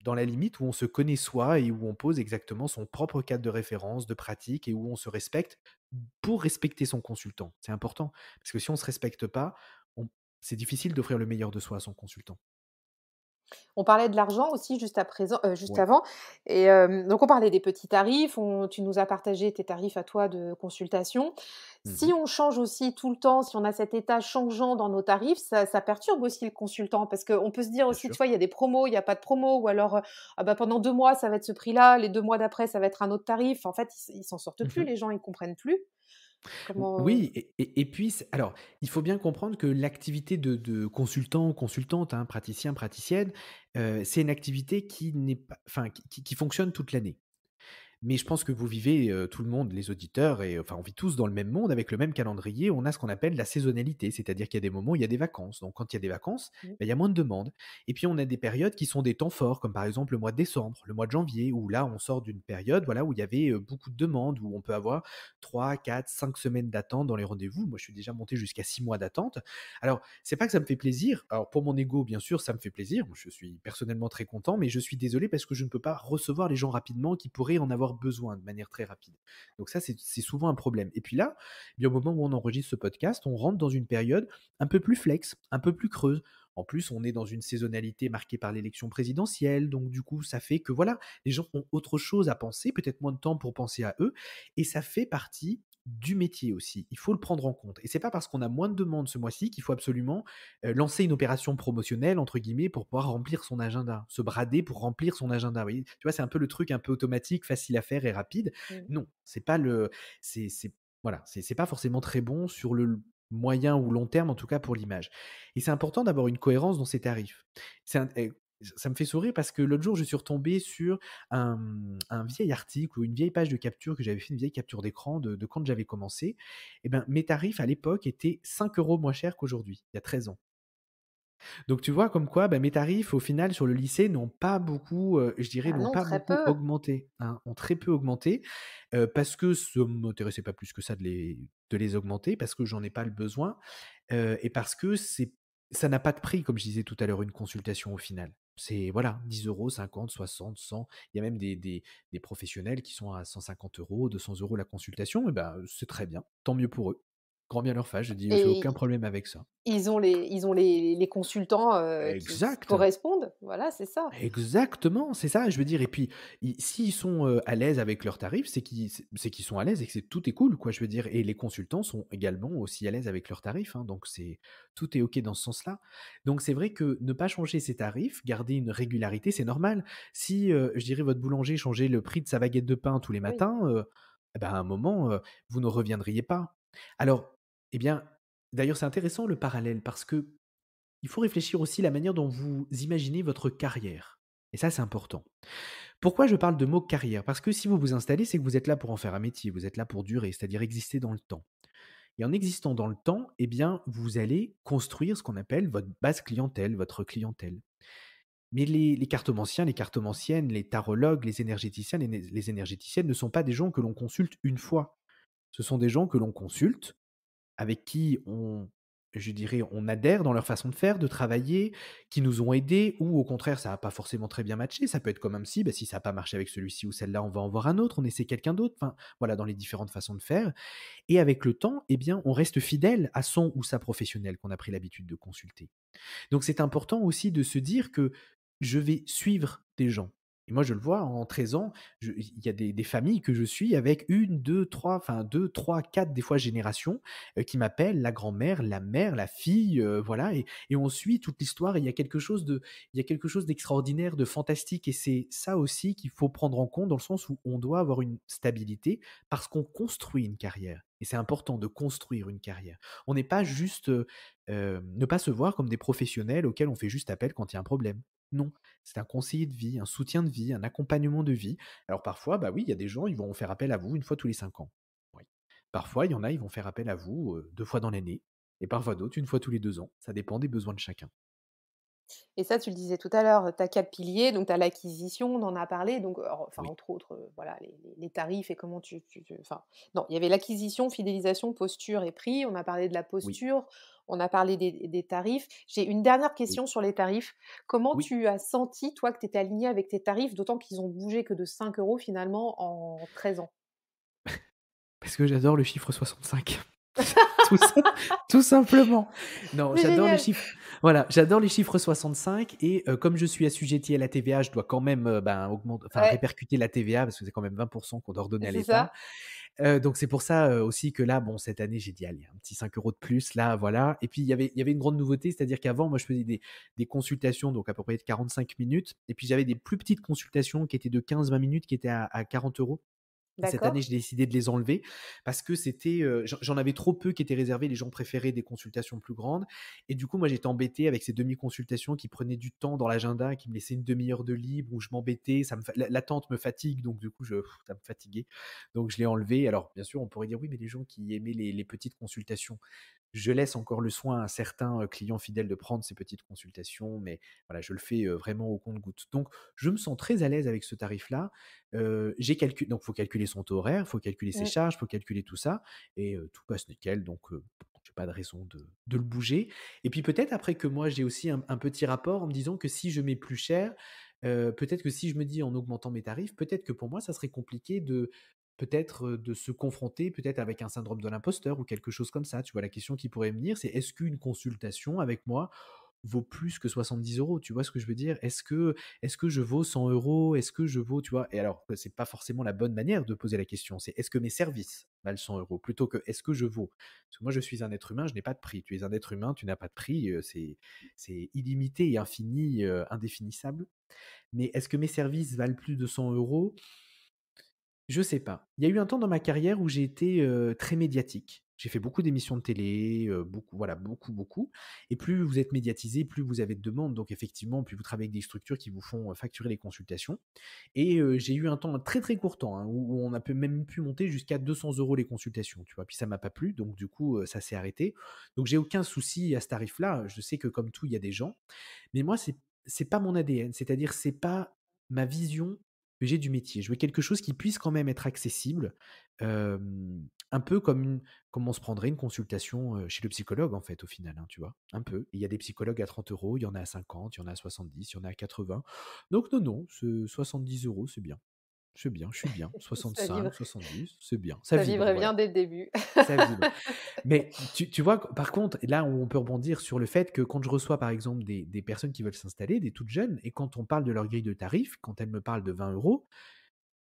dans la limite où on se connaît soi et où on pose exactement son propre cadre de référence, de pratique et où on se respecte pour respecter son consultant. C'est important parce que si on se respecte pas, on c'est difficile d'offrir le meilleur de soi à son consultant. On parlait de l'argent aussi juste Ouais. avant et donc on parlait des petits tarifs, tu nous as partagé tes tarifs à toi de consultation. Si Mmh. on change aussi tout le temps, si on a cet état changeant dans nos tarifs, ça perturbe aussi le consultant parce qu'on peut se dire Bien aussi, tu sûr. vois, il y a des promos, il y a pas de promo ou alors, ah bah, pendant 2 mois, ça va être ce prix-là, les 2 mois d'après, ça va être un autre tarif. En fait, ils s'en sortent plus, Mmh. les gens, ils comprennent plus. Comment, Oui et puis alors, il faut bien comprendre que l'activité de consultant, consultante, hein, praticien, praticienne, c'est une activité qui n'est pas enfin qui fonctionne toute l'année. Mais je pense que vous vivez, tout le monde, les auditeurs et enfin, on vit tous dans le même monde avec le même calendrier. On a ce qu'on appelle la saisonnalité, c'est-à-dire qu'il y a des moments où il y a des vacances. Donc quand il y a des vacances, mmh, bah, il y a moins de demandes et puis on a des périodes qui sont des temps forts, comme par exemple le mois de décembre, le mois de janvier, où là, on sort d'une période, voilà, où il y avait, beaucoup de demandes, où on peut avoir 3, 4, 5 semaines d'attente dans les rendez-vous. Moi, je suis déjà monté jusqu'à 6 mois d'attente. Alors, c'est pas que ça me fait plaisir. Alors pour mon ego, bien sûr, ça me fait plaisir. Moi, je suis personnellement très content, mais je suis désolé parce que je ne peux pas recevoir les gens rapidement qui pourraient en avoir besoin de manière très rapide. Donc ça, c'est souvent un problème. Et puis là, eh bien, au moment où on enregistre ce podcast, on rentre dans une période un peu plus flex, un peu plus creuse. En plus, on est dans une saisonnalité marquée par l'élection présidentielle, donc du coup, ça fait que voilà, les gens ont autre chose à penser, peut-être moins de temps pour penser à eux, et ça fait partie du métier aussi. Il faut le prendre en compte. Et c'est pas parce qu'on a moins de demandes ce mois-ci qu'il faut absolument lancer une opération promotionnelle entre guillemets pour pouvoir remplir son agenda, se brader pour remplir son agenda. Vous voyez, tu vois, c'est un peu le truc un peu automatique, facile à faire et rapide. mmh. Non, c'est pas le, c'est voilà, c'est pas forcément très bon sur le moyen ou long terme, en tout cas pour l'image. Et c'est important d'avoir une cohérence dans ses tarifs. Ça me fait sourire parce que l'autre jour, je suis retombé sur un vieil article ou une vieille page de capture que j'avais fait, une vieille capture d'écran de quand j'avais commencé. Et ben, mes tarifs à l'époque étaient 5 € moins chers qu'aujourd'hui, il y a 13 ans. Donc tu vois comme quoi, bah, mes tarifs au final sur le lycée n'ont pas beaucoup, je dirais, Ah n'ont non, pas très beaucoup peu. augmenté, hein, ont très peu augmenté, parce que ça ne m'intéressait pas plus que ça de les augmenter, parce que j'en ai pas le besoin, et parce que ça n'a pas de prix comme je disais tout à l'heure, une consultation au final. C'est voilà, 10 €, 50, 60, 100. Il y a même des professionnels qui sont à 150 €, 200 € la consultation et ben, c'est très bien, tant mieux pour eux. Grand bien leur fasse, je dis: «J'ai aucun Et problème avec ça». ils ont les consultants, qui Exact! correspondent. Voilà, c'est ça. Exactement, c'est ça, je veux dire et puis s'ils sont, à l'aise avec leurs tarifs, c'est qu'ils sont à l'aise et que c'est tout est cool, quoi, je veux dire et les consultants sont également aussi à l'aise avec leurs tarifs, hein, donc c'est tout est OK dans ce sens-là. Donc c'est vrai que ne pas changer ses tarifs, garder une régularité, c'est normal. Si, je dirais votre boulanger changeait le prix de sa baguette de pain tous les Oui. matins, et bah, à un moment, vous ne reviendriez pas. Alors, eh bien, d'ailleurs c'est intéressant le parallèle parce que il faut réfléchir aussi à la manière dont vous imaginez votre carrière. Et ça, c'est important. Pourquoi je parle de mot carrière? Parce que si vous vous installez, c'est que vous êtes là pour en faire un métier, vous êtes là pour durer, c'est-à-dire exister dans le temps. Et en existant dans le temps, eh bien, vous allez construire ce qu'on appelle votre base clientèle, votre clientèle. Mais les cartomanciens, les cartomanciennes, les tarologues, les énergéticiens, les énergéticiennes ne sont pas des gens que l'on consulte une fois. Ce sont des gens que l'on consulte avec qui je dirais, on adhère dans leur façon de faire, de travailler, qui nous ont aidés ou au contraire, ça a pas forcément très bien matché. Ça peut être comme un psy, bah, si ça a pas marché avec celui-ci ou celle-là, on va en voir un autre, on essaie quelqu'un d'autre. Enfin, voilà, dans les différentes façons de faire et avec le temps, eh bien, on reste fidèle à son ou sa professionnelle qu'on a pris l'habitude de consulter. Donc c'est important aussi de se dire que je vais suivre des gens. Et moi, je le vois en 13 ans, il y a des familles que je suis avec une, 2, 3, enfin 2, 3, 4 des fois générations, qui m'appellent la grand-mère, la mère, la fille, voilà et on suit toute l'histoire et il y a quelque chose d'extraordinaire, de fantastique et c'est ça aussi qu'il faut prendre en compte dans le sens où on doit avoir une stabilité parce qu'on construit une carrière et c'est important de construire une carrière. On n'est pas juste, ne pas se voir comme des professionnels auxquels on fait juste appel quand il y a un problème. Non, c'est un conseiller de vie, un soutien de vie, un accompagnement de vie. Alors parfois, bah oui, il y a des gens, ils vont faire appel à vous une fois tous les 5 ans. Oui. Parfois, il y en a, ils vont faire appel à vous 2 fois dans l'année et parfois d'autres une fois tous les 2 ans. Ça dépend des besoins de chacun. Et ça, tu le disais tout à l'heure, tu as 4 piliers, donc tu as l'acquisition, on en a parlé, donc enfin, Oui, entre autres, voilà, les tarifs et comment enfin, non, il y avait l'acquisition, fidélisation, posture et prix. On a parlé de la oui, posture, on a parlé des tarifs. J'ai une dernière oui, question sur les tarifs. Comment oui. tu as senti, toi, que tu étais aligné avec tes tarifs, d'autant qu'ils ont bougé que de 5 € finalement en 13 ans? Parce que j'adore le chiffre 65. Tout ça tout simplement. Non, C'est j'adore les génial! chiffres voilà, j'adore les chiffres 65 et comme je suis assujetti à la TVA, je dois quand même, ben, Ouais, répercuter la TVA parce que c'est quand même 20 qu'on doit redonner à c'est l'État. ça. Donc c'est pour ça, aussi que là, bon, cette année, j'ai dit: «Allez, un petit 5 € de plus là, voilà» et puis il y avait une grande nouveauté, c'est-à-dire qu'avant, moi, je faisais des consultations, donc à peu près de 45 minutes et puis j'avais des plus petites consultations qui étaient de 15-20 minutes qui étaient à 40 €. Et cette année, D'accord, j'ai décidé de les enlever parce que c'était, j'en avais trop peu qui étaient réservés. Les gens préféraient des consultations plus grandes et du coup, moi, j'étais embêté avec ces demi-consultations qui prenaient du temps dans l'agenda, qui me laissaient une demi heure de libre où je m'embêtais, ça me fa l'attente me fatigue donc du coup, ça me fatiguait donc je l'ai enlevé. Alors bien sûr, on pourrait dire: «Oui, mais les gens qui aimaient les petites consultations». Je laisse encore le soin à certains, clients fidèles de prendre ces petites consultations, mais voilà, je le fais, vraiment au compte-gouttes. Donc je me sens très à l'aise avec ce tarif-là. J'ai calcu donc faut calculer son taux horaire, faut calculer ses mmh. charges, faut calculer tout ça et tout passe nickel donc j'ai pas de raison de le bouger et puis peut-être après que moi j'ai aussi un petit rapport en me disant que si je mets plus cher, peut-être que si je me dis en augmentant mes tarifs, peut-être que pour moi ça serait compliqué de peut-être, de se confronter peut-être avec un syndrome de l'imposteur ou quelque chose comme ça, tu vois? La question qui pourrait venir, c'est: «Est-ce qu'une consultation avec moi vaut plus que 70 €?» Tu vois ce que je veux dire? Est-ce que je vaux 100 €? Est-ce que je vaux tu vois? Et alors que c'est pas forcément la bonne manière de poser la question, c'est: «Est-ce que mes services valent 100 € plutôt que: «Est-ce que je vaux?» Parce que moi je suis un être humain, je n'ai pas de prix. Tu es un être humain, tu n'as pas de prix, c'est illimité et infini, indéfinissable. Mais est-ce que mes services valent plus de 100 €? Je sais pas. Il y a eu un temps dans ma carrière où j'ai été, très médiatique. J'ai fait beaucoup d'émissions de télé, beaucoup voilà, beaucoup, beaucoup et plus vous êtes médiatisé, plus vous avez de demandes donc effectivement, plus vous travaillez avec des structures qui vous font, facturer les consultations et j'ai eu un temps, un très, très court temps, hein, où on a pu même pu monter jusqu'à 200 € les consultations, tu vois? Puis ça m'a pas plu donc du coup, ça s'est arrêté. Donc j'ai aucun souci à ce tarif-là. Je sais que comme tout, il y a des gens mais moi, c'est pas mon ADN. C'est-à-dire, c'est pas ma vision que j'ai du métier. Je veux quelque chose qui puisse quand même être accessible, un peu comme on se prendrait une consultation, chez le psychologue, en fait, au final, hein, tu vois? Un peu. Il y a des psychologues à 30 €, il y en a à 50, il y en a à 70, il y en a à 80. Donc non, non, ce 70 €, c'est bien. C'est bien, je suis bien. Ça 65, vibre 70, c'est bien. Ça ça vibre, vibrait voilà, bien dès le début. ça vibre. Mais tu vois, par contre, là où on peut rebondir sur le fait que quand je reçois, par exemple, des personnes qui veulent s'installer, des toutes jeunes, et quand on parle de leur grille de tarifs, quand elles me parlent de 20 €,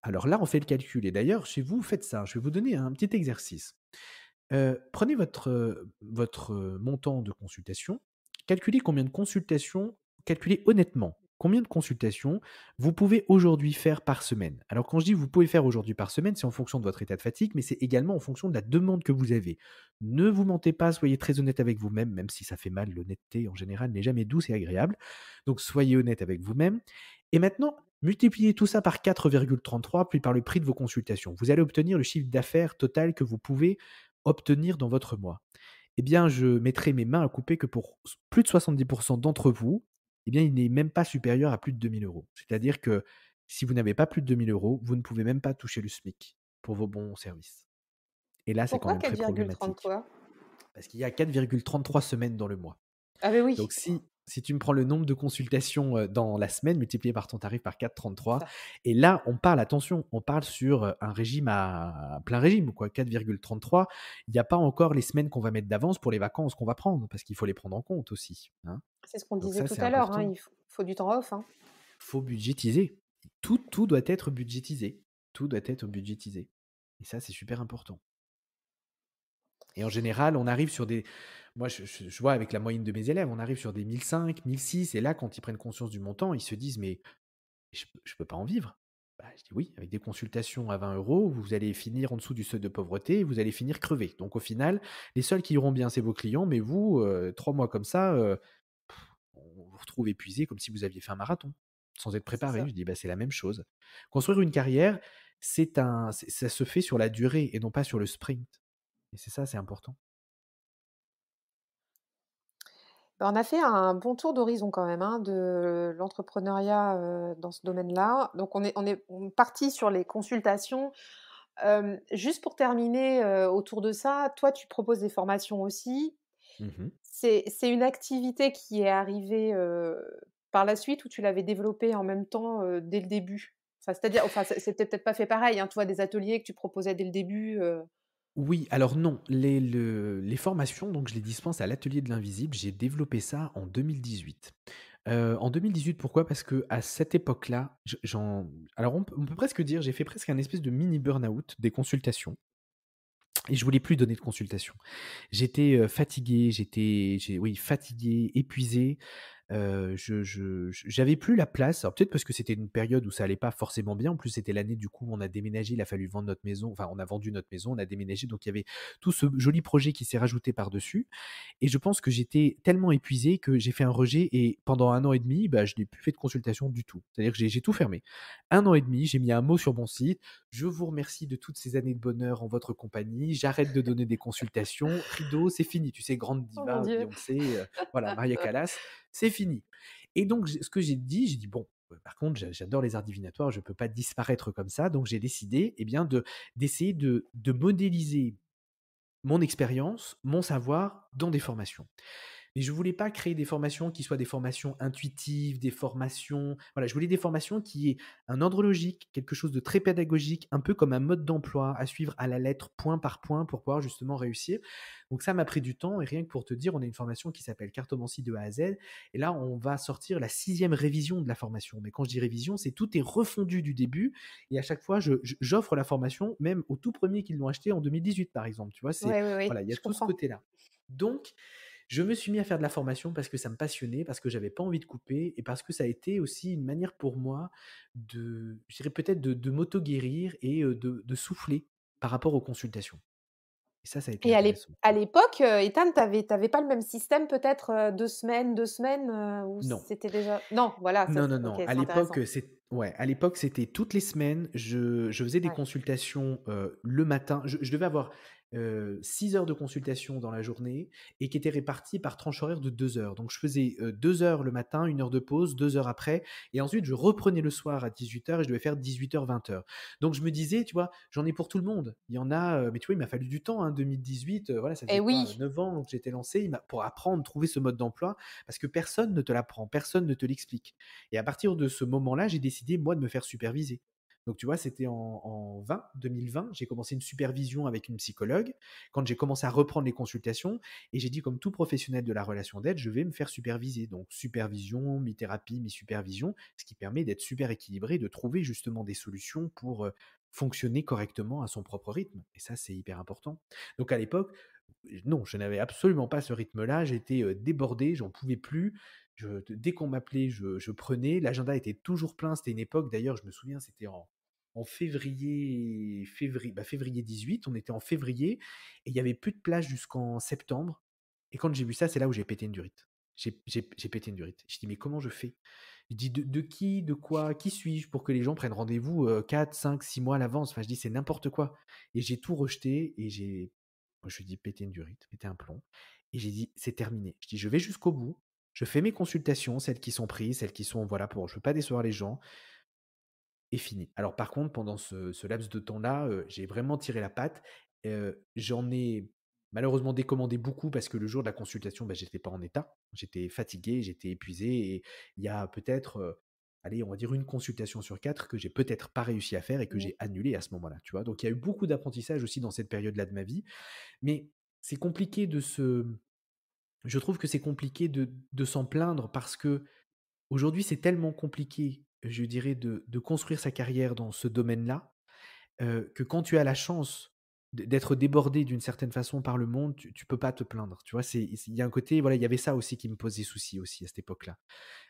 alors là, on fait le calcul. Et d'ailleurs, chez vous, faites ça. Je vais vous donner un petit exercice. Prenez votre montant de consultation, calculez combien de consultations, calculez honnêtement combien de consultations vous pouvez aujourd'hui faire par semaine. Alors quand je dis vous pouvez faire aujourd'hui par semaine, c'est en fonction de votre état de fatigue, mais c'est également en fonction de la demande que vous avez. Ne vous mentez pas, soyez très honnête avec vous-même, même si ça fait mal, l'honnêteté en général n'est jamais douce et agréable. Donc soyez honnête avec vous-même. Et maintenant, multipliez tout ça par 4,33 puis par le prix de vos consultations. Vous allez obtenir le chiffre d'affaires total que vous pouvez obtenir dans votre mois. Eh bien, je mettrai mes mains à couper que pour plus de 70 d'entre vous, eh bien, il n'est même pas supérieur à plus de 2 000 €. C'est-à-dire que si vous n'avez pas plus de 2 000 €, vous ne pouvez même pas toucher le SMIC pour vos bons services. Et là, c'est quand Pourquoi même très problématique 4,33? parce qu'il y a 4,33 semaines dans le mois. Ah beh, Donc oui, si tu me prends le nombre de consultations, dans la semaine multiplié par ton tarif par 4,33, ça et là on parle, attention, on parle sur, un régime à plein régime quoi, 4,33. Il n'y a pas encore les semaines qu'on va mettre d'avance pour les vacances qu'on va prendre, parce qu'il faut les prendre en compte aussi, hein. c'est ce qu'on Donc disait ça, tout c'est à l'heure, hein, important. il faut du temps off, hein. Faut budgétiser. Tout doit être budgétisé. Tout doit être budgétisé, et ça, c'est super important. Et en général, on arrive sur des moi, je vois avec la moyenne de mes élèves, on arrive sur des 1 500, 1 600, et là, quand ils prennent conscience du montant, ils se disent: «Mais je peux pas en vivre». Bah, je dis: «Oui, avec des consultations à 20 €, vous allez finir en dessous du seuil de pauvreté et vous allez finir crevé». Donc au final, les seuls qui iront bien, c'est vos clients, mais vous, 3 mois comme ça, on vous retrouve épuisé comme si vous aviez fait un marathon, sans être C'est préparé. ça. Je dis: «Bah, c'est la même chose». Construire une carrière, ça se fait sur la durée et non pas sur le sprint, et c'est ça, c'est important. Bah, on a fait un bon tour d'horizon quand même, hein, de l'entrepreneuriat, dans ce domaine-là. Donc on est parti sur les consultations. Juste pour terminer, autour de ça, toi, tu proposes des formations aussi. Mmh. C'est une activité qui est arrivée, par la suite ou tu l'avais développée en même temps, dès le début? Enfin, c'était peut-être pas fait pareil, hein, tu vois, des ateliers que tu proposais dès le début, Oui, alors non, les formations, donc je les dispense à l'Atelier de l'Invisible. J'ai développé ça en 2018. En 2018, pourquoi? Parce que à cette époque-là, alors on peut presque dire, j'ai fait presque un espèce de mini burn-out des consultations, et je voulais plus donner de consultations. J'étais, fatigué, oui, fatigué, épuisé. J'avais plus la place. Alors peut-être parce que c'était une période où ça allait pas forcément bien. En plus, c'était l'année du coup où on a déménagé, il a fallu vendre notre maison. Enfin, on a vendu notre maison, on a déménagé, donc il y avait tout ce joli projet qui s'est rajouté par-dessus, et je pense que j'étais tellement épuisé que j'ai fait un rejet, et pendant 1 an et demi, bah, je n'ai plus fait de consultation du tout. C'est-à-dire que j'ai tout fermé. 1 an et demi, j'ai mis un mot sur mon site: «Je vous remercie de toutes ces années de bonheur en votre compagnie. J'arrête de donner des consultations. Rideau, c'est fini». Tu sais, grande oh mon diva, Dieu! Beyoncé, voilà, Maria Callas, c'est fini. Et donc ce que j'ai dit: «Bon, par contre, j'adore les arts divinatoires, je ne peux pas disparaître comme ça». Donc j'ai décidé, eh bien, d'essayer de modéliser mon expérience, mon savoir dans des formations. Mais je voulais pas créer des formations qui soient des formations intuitives, des formations, voilà, je voulais des formations qui aient un ordre logique, quelque chose de très pédagogique, un peu comme un mode d'emploi à suivre à la lettre, point par point, pour pouvoir justement réussir. Donc ça m'a pris du temps, et rien que pour te dire, on a une formation qui s'appelle Cartomancie de A à Z, et là, on va sortir la 6e révision de la formation. Mais quand je dis révision, c'est tout est refondu du début, et à chaque fois, j'offre la formation même aux tout premiers qui l'ont acheté en 2018, par exemple. Tu vois, Ouais, oui, oui, voilà, il y a je tout ce comprends. côté-là. Donc, je me suis mis à faire de la formation parce que ça me passionnait, parce que j'avais pas envie de couper, et parce que ça a été aussi une manière pour moi je dirais peut-être de m'auto-guérir et de souffler par rapport aux consultations. Et ça a été Et intéressant. à l'époque, Ethan, tu avais pas le même système peut-être, 2 semaines, ou Non. c'était déjà non, voilà, ça Non, non, c'est OK, non. À c'est l'époque, intéressant. à l'époque, c'était toutes les semaines. Je faisais des Ouais. consultations, le matin. Je devais avoir, 6 heures de consultation dans la journée et qui étaient réparties par tranche horaire de 2 heures. Donc je faisais 2 heures le matin, 1 heure de pause, 2 heures après, et ensuite je reprenais le soir à 18 heures et je devais faire 18 heures, 20 heures. Donc je me disais, tu vois, j'en ai pour tout le monde. Il y en a, mais tu vois, il m'a fallu du temps, hein, 2018, voilà, ça Et faisait quoi, oui, 9 ans que j'étais lancé, pour apprendre, trouver ce mode d'emploi, parce que personne ne te l'apprend, personne ne te l'explique. Et à partir de ce moment-là, j'ai décidé, moi, de me faire superviser. Donc, tu vois, c'était en 2020, j'ai commencé une supervision avec une psychologue, quand j'ai commencé à reprendre les consultations, et j'ai dit, comme tout professionnel de la relation d'aide, je vais me faire superviser. Donc, supervision, mi-thérapie, mi-supervision, ce qui permet d'être super équilibré, de trouver justement des solutions pour fonctionner correctement à son propre rythme. Et ça, c'est hyper important. Donc, à l'époque, non, je n'avais absolument pas ce rythme-là. J'étais débordé, j'en pouvais plus. Dès qu'on m'appelait, je prenais. L'agenda était toujours plein. C'était une époque, d'ailleurs, je me souviens, c'était en février 18. On était en février et il n'y avait plus de place jusqu'en septembre. Et quand j'ai vu ça, c'est là où j'ai pété une durite. J'ai pété une durite. Je dis, mais comment je fais? Je dis, de qui, de quoi, qui suis-je pour que les gens prennent rendez-vous 4, 5, 6 mois à l'avance? Enfin, je dis, c'est n'importe quoi. Et j'ai tout rejeté et moi, je lui ai dit, péter une durite, péter un plomb. Et j'ai dit, c'est terminé. Je dis, je vais jusqu'au bout. Je fais mes consultations, celles qui sont prises, celles qui sont, voilà, je veux pas décevoir les gens, et fini. Alors par contre, pendant ce laps de temps-là, j'ai vraiment tiré la patte. J'en ai malheureusement décommandé beaucoup parce que le jour de la consultation, bah, j'étais pas en état. J'étais fatigué, j'étais épuisé et il y a peut-être, allez, on va dire une consultation sur 4 que j'ai peut-être pas réussi à faire et que mmh, j'ai annulé à ce moment-là, tu vois? Donc il y a eu beaucoup d'apprentissage aussi dans cette période-là de ma vie, mais c'est compliqué je trouve que c'est compliqué de s'en plaindre parce que aujourd'hui, c'est tellement compliqué, je dirais, de construire sa carrière dans ce domaine-là, que quand tu as la chance d'être débordé d'une certaine façon par le monde, tu peux pas te plaindre, tu vois? Il y a un côté, voilà, il y avait ça aussi qui me posait souci aussi à cette époque-là.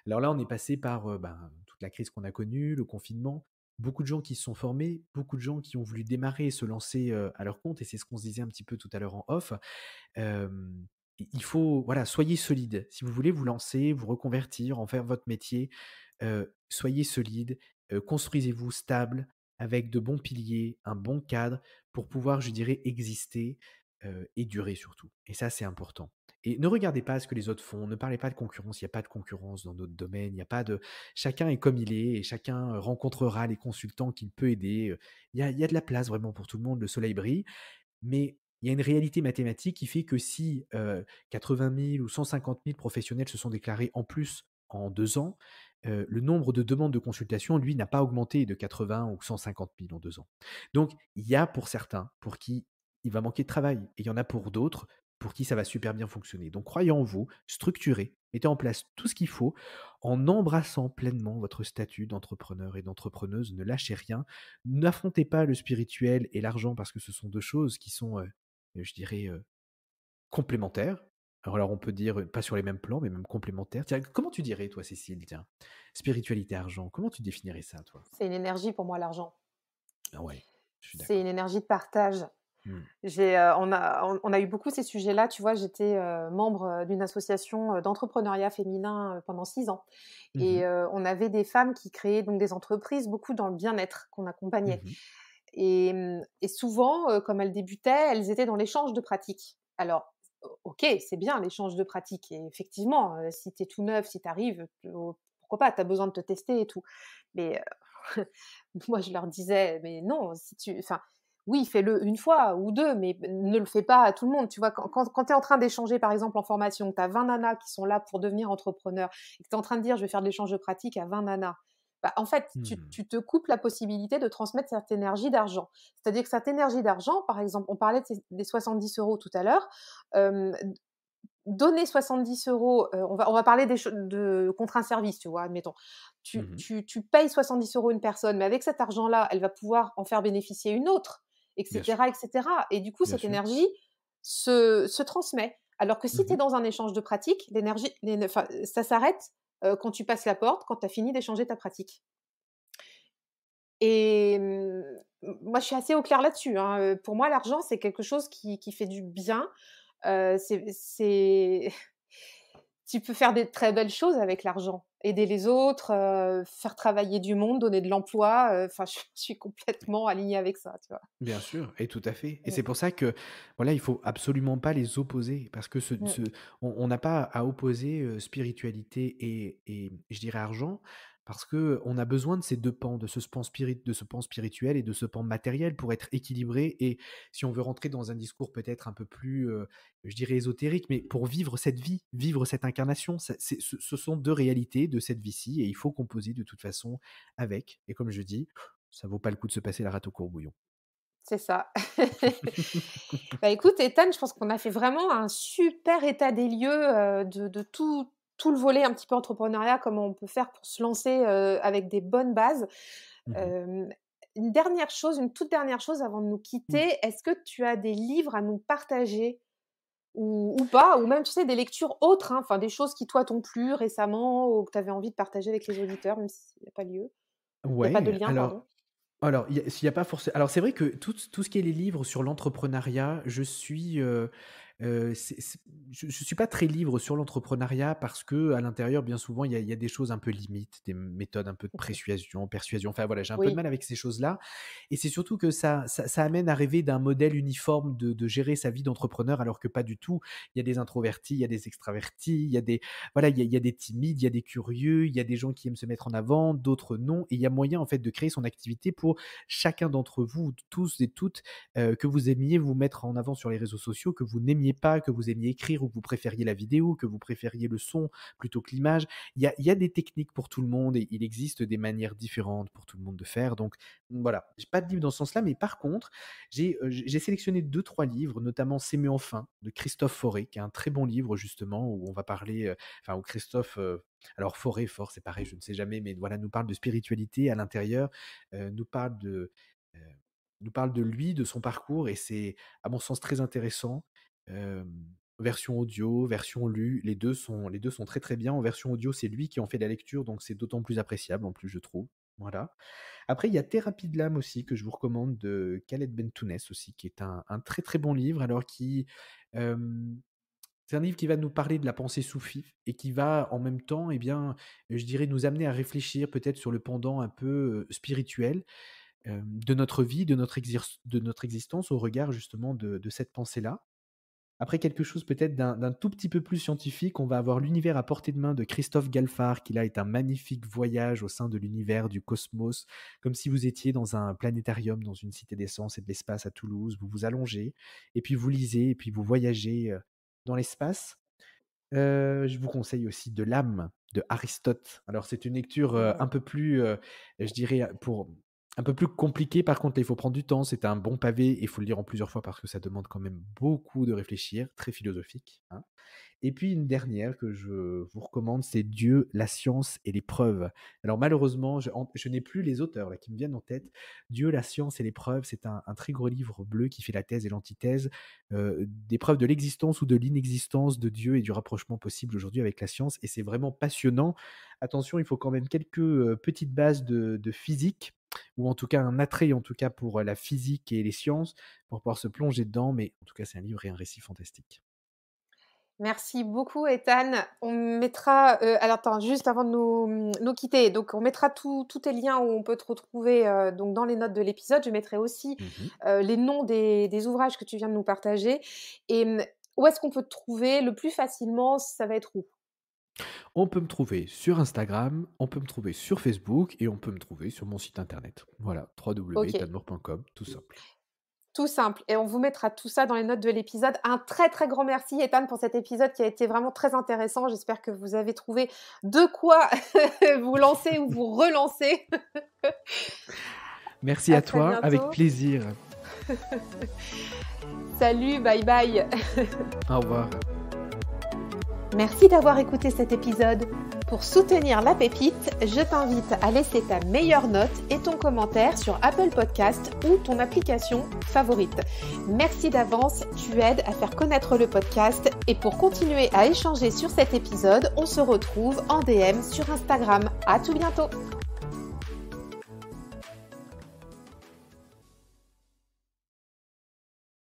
Alors là, on est passé par, ben, toute la crise qu'on a connue, le confinement, beaucoup de gens qui se sont formés, beaucoup de gens qui ont voulu démarrer et se lancer, à leur compte, et c'est ce qu'on se disait un petit peu tout à l'heure en off. Il faut, voilà, soyez solide. Si vous voulez vous lancer, vous reconvertir, en faire votre métier, soyez solide, construisez-vous stable, avec de bons piliers, un bon cadre pour pouvoir, je dirais, exister, et durer surtout. Et ça, c'est important. Et ne regardez pas ce que les autres font, ne parlez pas de concurrence, il y a pas de concurrence dans notre domaine, il y a pas de chacun est comme il est et chacun, rencontrera les consultants qu'il peut aider, il y a de la place vraiment pour tout le monde, le soleil brille. Mais il y a une réalité mathématique qui fait que si 80 000 ou 150 000 professionnels se sont déclarés en plus en 2 ans, le nombre de demandes de consultation, lui, n'a pas augmenté de 80 ou 150 000 en 2 ans. Donc, il y a pour certains pour qui il va manquer de travail et il y en a pour d'autres pour qui ça va super bien fonctionner. Donc, croyez en vous, structurez, mettez en place tout ce qu'il faut en embrassant pleinement votre statut d'entrepreneur et d'entrepreneuse. Ne lâchez rien. N'affrontez pas le spirituel et l'argent parce que ce sont 2 choses qui sont, je dirais, complémentaires. Alors on peut dire, pas sur les mêmes plans, mais même complémentaires. Tiens, comment tu dirais toi, Cécile, tiens? Spiritualité, argent, comment tu définirais ça toi? c'est une énergie pour moi l'argent. Ah ouais, je suis C'est une d'accord. énergie de partage. Mmh. On a eu beaucoup ces sujets-là, tu vois? J'étais, membre, d'une association, d'entrepreneuriat féminin, pendant 6 ans Mmh et mh. on avait des femmes qui créaient donc des entreprises, beaucoup dans le bien-être qu'on accompagnait Mmh. et souvent, comme elles débutaient, elles étaient dans l'échange de pratiques. Alors, OK, c'est bien l'échange de pratiques et effectivement, si tu es tout neuf, si tu arrives, pourquoi pas? Tu as besoin de te tester et tout. Mais, moi je leur disais: «Mais non, si tu enfin, oui, fais-le une fois ou 2, mais ne le fais pas à tout le monde». Tu vois? Quand tu es en train d'échanger, par exemple, en formation, que tu as 20 nanas qui sont là pour devenir entrepreneur et que tu es en train de dire: «Je vais faire de l'échange de pratiques à 20 nanas», bah, en fait, tu Mmh. tu te coupes la possibilité de transmettre cette énergie d'argent. C'est-à-dire que cette énergie d'argent, par exemple, on parlait de ces des 70 € tout à l'heure, hem, donner 70 €, on va parler de contre un service, tu vois? Admettons. Mmh. Tu payes 70 € une personne, mais avec cet argent-là, elle va pouvoir en faire bénéficier une autre et Bien cetera et sûr, cetera et du coup, bien cette sûr. énergie se transmet. Alors que si tu es Mmh. dans un échange de pratiques, enfin, ça s'arrête, quand tu passes la porte, quand tu as fini d'échanger ta pratique et moi, je suis assez au clair là-dessus, hein, pour moi, l'argent, c'est quelque chose qui fait du bien, c'est tu peux faire des très belles choses avec l'argent. Aider les autres, faire travailler du monde, donner de l'emploi. Enfin, je suis complètement alignée avec ça, tu vois. Bien sûr, et tout à fait. Et Mm, c'est pour ça que, voilà, il faut absolument pas les opposer, parce que mm. on n'a pas à opposer spiritualité et je dirais argent, parce que on a besoin de ces deux pans, de ce pan spirituel et de ce pan matériel pour être équilibré. Et si on veut rentrer dans un discours peut-être un peu plus, je dirais ésotérique, mais pour vivre cette vie, vivre cette incarnation, ce sont deux réalités de cette vie-ci, et il faut composer de toute façon avec. Et comme je dis, ça vaut pas le coup de se passer la rate au courbouillon. C'est ça. Bah, écoute, Ethan, je pense qu'on a fait vraiment un super état des lieux de tout le volet un petit peu entrepreneuriat, comment on peut faire pour se lancer avec des bonnes bases. Mmh. Euh, une toute dernière chose avant de nous Oui. quitter, est-ce que tu as des livres à nous partager ou pas, ou même, tu sais, des lectures autres, hein, enfin des choses qui, toi, t'ont plu récemment ou que tu avais envie de partager avec les auditeurs, même s'il n'y a pas lieu, il n'y a pas de Ouais, lien, alors pardon. alors, il y a s'il y a pas forcément. Alors c'est vrai que tout ce qui est les livres sur l'entrepreneuriat, c'est je suis pas très livre sur l'entrepreneuriat parce que à l'intérieur, bien souvent, il y a des choses un peu limites, des méthodes un peu de persuasion, enfin voilà, j'ai un peu de Oui, mal avec ces choses-là. Et c'est surtout que ça amène à rêver d'un modèle uniforme de gérer sa vie d'entrepreneur, alors que pas du tout. Il y a des introvertis, il y a des extravertis, il y a des voilà, il y a des timides, il y a des curieux, il y a des gens qui aiment se mettre en avant, d'autres non. Et il y a moyen en fait de créer son activité pour chacun d'entre vous, tous et toutes, que vous aimiez vous mettre en avant sur les réseaux sociaux, que vous n'aimiez pas, que vous aimiez écrire ou que vous préfériez la vidéo, que vous préfériez le son plutôt que l'image. Il y a des techniques pour tout le monde et il existe des manières différentes pour tout le monde de faire. Donc voilà, j'ai pas de livre dans ce sens-là, mais par contre, j'ai sélectionné 2-3 livres, notamment C'est mieux enfin de Christophe Fauré, qui est un très bon livre justement où on va parler, enfin où Christophe, alors Fauré, fort, c'est pareil, je ne sais jamais, mais voilà, nous parle de spiritualité à l'intérieur, nous parle heu, nous parle de lui, de son parcours, et c'est à mon sens très intéressant. Hem, Version audio, version lue, les deux sont très, très bien. En version audio, c'est lui qui en fait la lecture, donc c'est d'autant plus appréciable en plus, je trouve. Voilà. Après, il y a Thérapie de l'âme aussi que je vous recommande de Khaled Bentounès aussi, qui est un très, très bon livre, alors hem, c'est un livre qui va nous parler de la pensée soufie et qui va en même temps, eh bien, je dirais nous amener à réfléchir peut-être sur le pendant un peu, spirituel, de notre vie, de notre existence au regard justement de cette pensée-là. Après quelque chose peut-être d'un tout petit peu plus scientifique, on va avoir L'univers à portée de main de Christophe Galfard, qui là est un magnifique voyage au sein de l'univers, du cosmos, comme si vous étiez dans un planétarium, dans une cité des sciences et de l'espace à Toulouse. Vous vous allongez et puis vous lisez et puis vous voyagez, dans l'espace. Je vous conseille aussi De l'âme de Aristote. Alors c'est une lecture, un mmh, peu plus, je dirais, pour un peu plus compliquée par contre, là, il faut prendre du temps. C'est un bon pavé et il faut le lire en plusieurs fois parce que ça demande quand même beaucoup de réfléchir, très philosophique, hein. Et puis une dernière que je vous recommande, c'est Dieu, la science et les preuves. Alors malheureusement, je n'ai plus les auteurs là qui me viennent en tête. Dieu, la science et les preuves, c'est un très gros livre bleu qui fait la thèse et l'antithèse, des preuves de l'existence ou de l'inexistence de Dieu et du rapprochement possible aujourd'hui avec la science, et c'est vraiment passionnant. Attention, il faut quand même quelques, petites bases de physique, ou en tout cas un attrait en tout cas pour, la physique et les sciences, pour pouvoir se plonger dedans, mais en tout cas c'est un livre et un récit fantastique. merci beaucoup, Ethan. On mettra, alors attends, juste avant de nous quitter, donc on mettra tous tes liens où on peut te retrouver, donc dans les notes de l'épisode. Je mettrai aussi, Mmh. les noms des ouvrages que tu viens de nous partager et où est-ce qu'on peut te trouver le plus facilement? Ça va être où? On peut me trouver sur Instagram, on peut me trouver sur Facebook et on peut me trouver sur mon site internet. Voilà, OK. www.etanmour.com, tout simple. Tout simple et on vous mettra tout ça dans les notes de l'épisode. Un très, très grand merci Ethan pour cet épisode qui a été vraiment très intéressant. J'espère que vous avez trouvé de quoi vous lancer ou vous relancer. Merci À à très toi, avec bientôt. plaisir. Salut, bye bye. Au revoir. Merci d'avoir écouté cet épisode. Pour soutenir la pépite, je t'invite à laisser ta meilleure note et ton commentaire sur Apple Podcast ou ton application favorite. Merci d'avance, tu aides à faire connaître le podcast et pour continuer à échanger sur cet épisode, on se retrouve en DM sur Instagram. À tout bientôt.